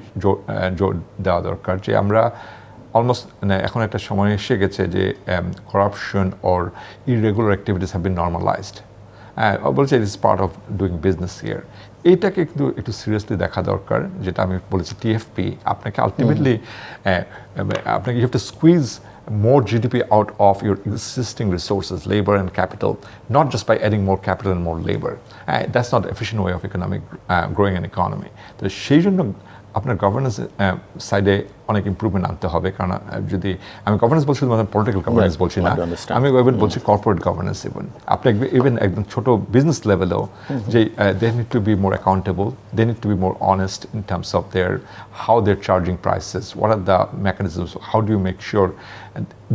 Speaker 2: জোর দেওয়া দরকার যে আমরা অলমোস্ট এখন একটা সময় এসে গেছে যে corruption or irregular activities have been normalised. বলছে it is part of doing business here. এইটাকে কিন্তু একটু সিরিয়াসলি দেখা দরকার, যেটা আমি বলেছি টিএফপি আপনাকে আলটিমেটলি আপনাকে you have to squeeze more GDP out of your existing resources, labor and capital, not just by adding more capital and more labor. That's not the efficient way of growing an economy. তো সেই জন্য আপনার governance সাইডে অনেক improvement আনতে হবে, কারণ যদি আমি গভর্নেন্স বলছি শুধুমাত্র পলিটিক্যাল গভর্নেন্স বলছি না, আমি ইভেন বলছি কর্পোরেট গভর্নেন্স। আপনি ইভেন একদম ছোট বিজনেস লেভেলেও যে they need to be more accountable, they need to be more honest in terms of how they're charging prices, what are the mechanisms, how do you make sure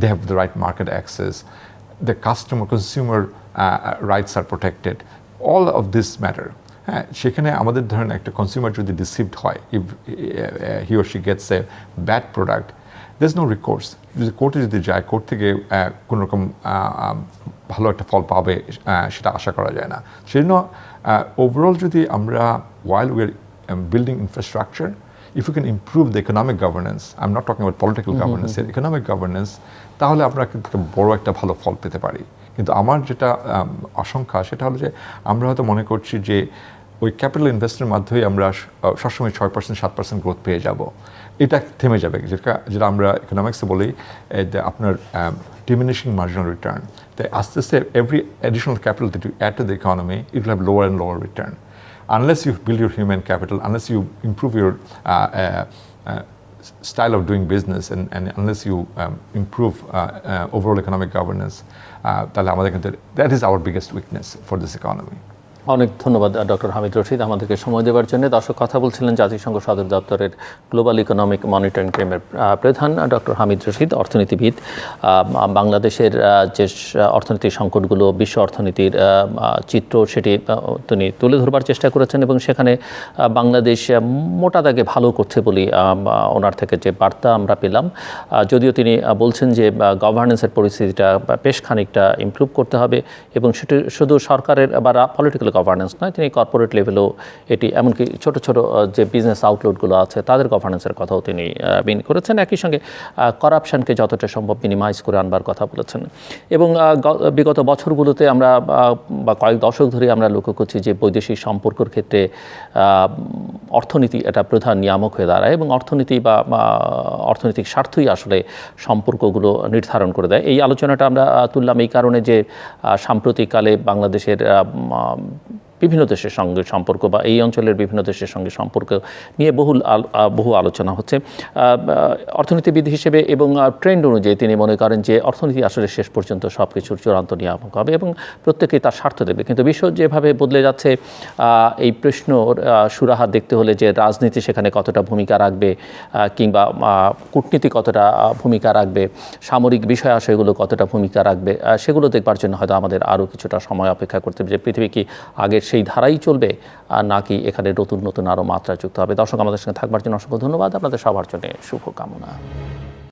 Speaker 2: they have the right market access, the consumer rights are protected, all of this matter. হ্যাঁ, সেখানে আমাদের ধরেন একটা consumer যদি deceived হয়, if he or she gets a bad product, there is no recourse. যদি কোর্টে যদি যায়, কোর্ট থেকে কোনো রকম ভালো একটা ফল পাবে সেটা আশা করা যায় না। সেই জন্য ওভারঅল যদি আমরা while we are building infrastructure, if you can improve the economic governance, I'm not talking about political governance, economic governance, তাহলে আমরা কিন্তু বড় একটা ভালো ফল পেতে পারি। কিন্তু আমার যেটা আশঙ্কা সেটা হলো যে আমরা হয়তো মনে করছি যে ওই ক্যাপিটাল ইনভেস্টের মাধ্যমেই আমরা সবসময় 6%, 7% গ্রোথ পেয়ে যাব, এটা থেমে যাবে, যেটা আমরা ইকোনমিক্সে বলি আপনার ডিমিনিশিং মার্জিনাল রিটার্ন। তাই আস্তে আস্তে every additional capital that you add to the economy, it will have lower and lower return unless you build your human capital, unless you improve your style of doing business, and unless you improve overall economic governance, তাহলে আমাদের কিন্তু that is our biggest weakness for this economy.
Speaker 1: অনেক ধন্যবাদ doctor Hamid Rashid আমাদেরকে সময় দেওয়ার জন্য। দর্শক, কথা বলছিলেন জাতিসংঘ সদর দপ্তরের গ্লোবাল ইকোনমিক মনিটরিং টিমের প্রধান ডক্টর হামিদ রশিদ, অর্থনীতিবিদ। বাংলাদেশের যে অর্থনৈতিক সংকটগুলো, বিশ্ব অর্থনীতির চিত্র, সেটি তিনি তুলে ধরবার চেষ্টা করেছেন এবং সেখানে বাংলাদেশ মোটা দাগে ভালো করছে বলে ওনার থেকে যে বার্তা আমরা পেলাম। যদিও তিনি বলছেন যে গভর্নেন্সের পরিস্থিতিটা বেশ খানিকটা ইমপ্রুভ করতে হবে এবং সেটি শুধু সরকারের বা পলিটিক্যাল গভর্নেন্স নয়, তিনি কর্পোরেট লেভেলেও এটি, এমনকি ছোট ছোট যে বিজনেস আউটলেটগুলো আছে তাদের গভর্নেন্সের কথাও তিনি মিন করেছেন। একই সঙ্গে করাপশনকে যতটা সম্ভব মিনিমাইজ করে আনবার কথা বলেছেন। এবং বিগত বছরগুলোতে আমরা বা কয়েক দশক ধরে আমরা লক্ষ্য করছি যে বৈদেশিক সম্পর্কের ক্ষেত্রে অর্থনীতি এটা প্রধান নিয়ামক হয়ে দাঁড়ায় এবং অর্থনীতি বা অর্থনৈতিক স্বার্থই আসলে সম্পর্কগুলো নির্ধারণ করে দেয়। এই আলোচনাটা আমরা তুললাম এই কারণে যে সাম্প্রতিককালে বাংলাদেশের বিভিন্ন দেশের সঙ্গে সম্পর্ক বা এই অঞ্চলের বিভিন্ন দেশের সঙ্গে সম্পর্ক নিয়ে বহু আলোচনা হচ্ছে। অর্থনীতিবিদ হিসেবে এবং ট্রেন্ড অনুযায়ী তিনি মনে করেন যে অর্থনীতি আসলে শেষ পর্যন্ত সব কিছুর চূড়ান্ত নিয়ামক হবে এবং প্রত্যেকেই তার স্বার্থ দেবে। কিন্তু বিশ্ব যেভাবে বদলে যাচ্ছে, এই প্রশ্ন সুরাহা দেখতে হলে যে রাজনীতি সেখানে কতটা ভূমিকা রাখবে কিংবা কূটনীতি কতটা ভূমিকা রাখবে, সামরিক বিষয় আশয়গুলো কতটা ভূমিকা রাখবে, সেগুলো দেখবার জন্য হয়তো আমাদের আরও কিছুটা সময় অপেক্ষা করতে হবে যে পৃথিবী কি আগের সেই ধারাই চলবে নাকি এখানে নতুন নতুন আরও মাত্রা যুক্ত হবে। দর্শক, আমাদের সঙ্গে থাকবার জন্য অসংখ্য ধন্যবাদ। আপনাদের সবার জন্য শুভকামনা।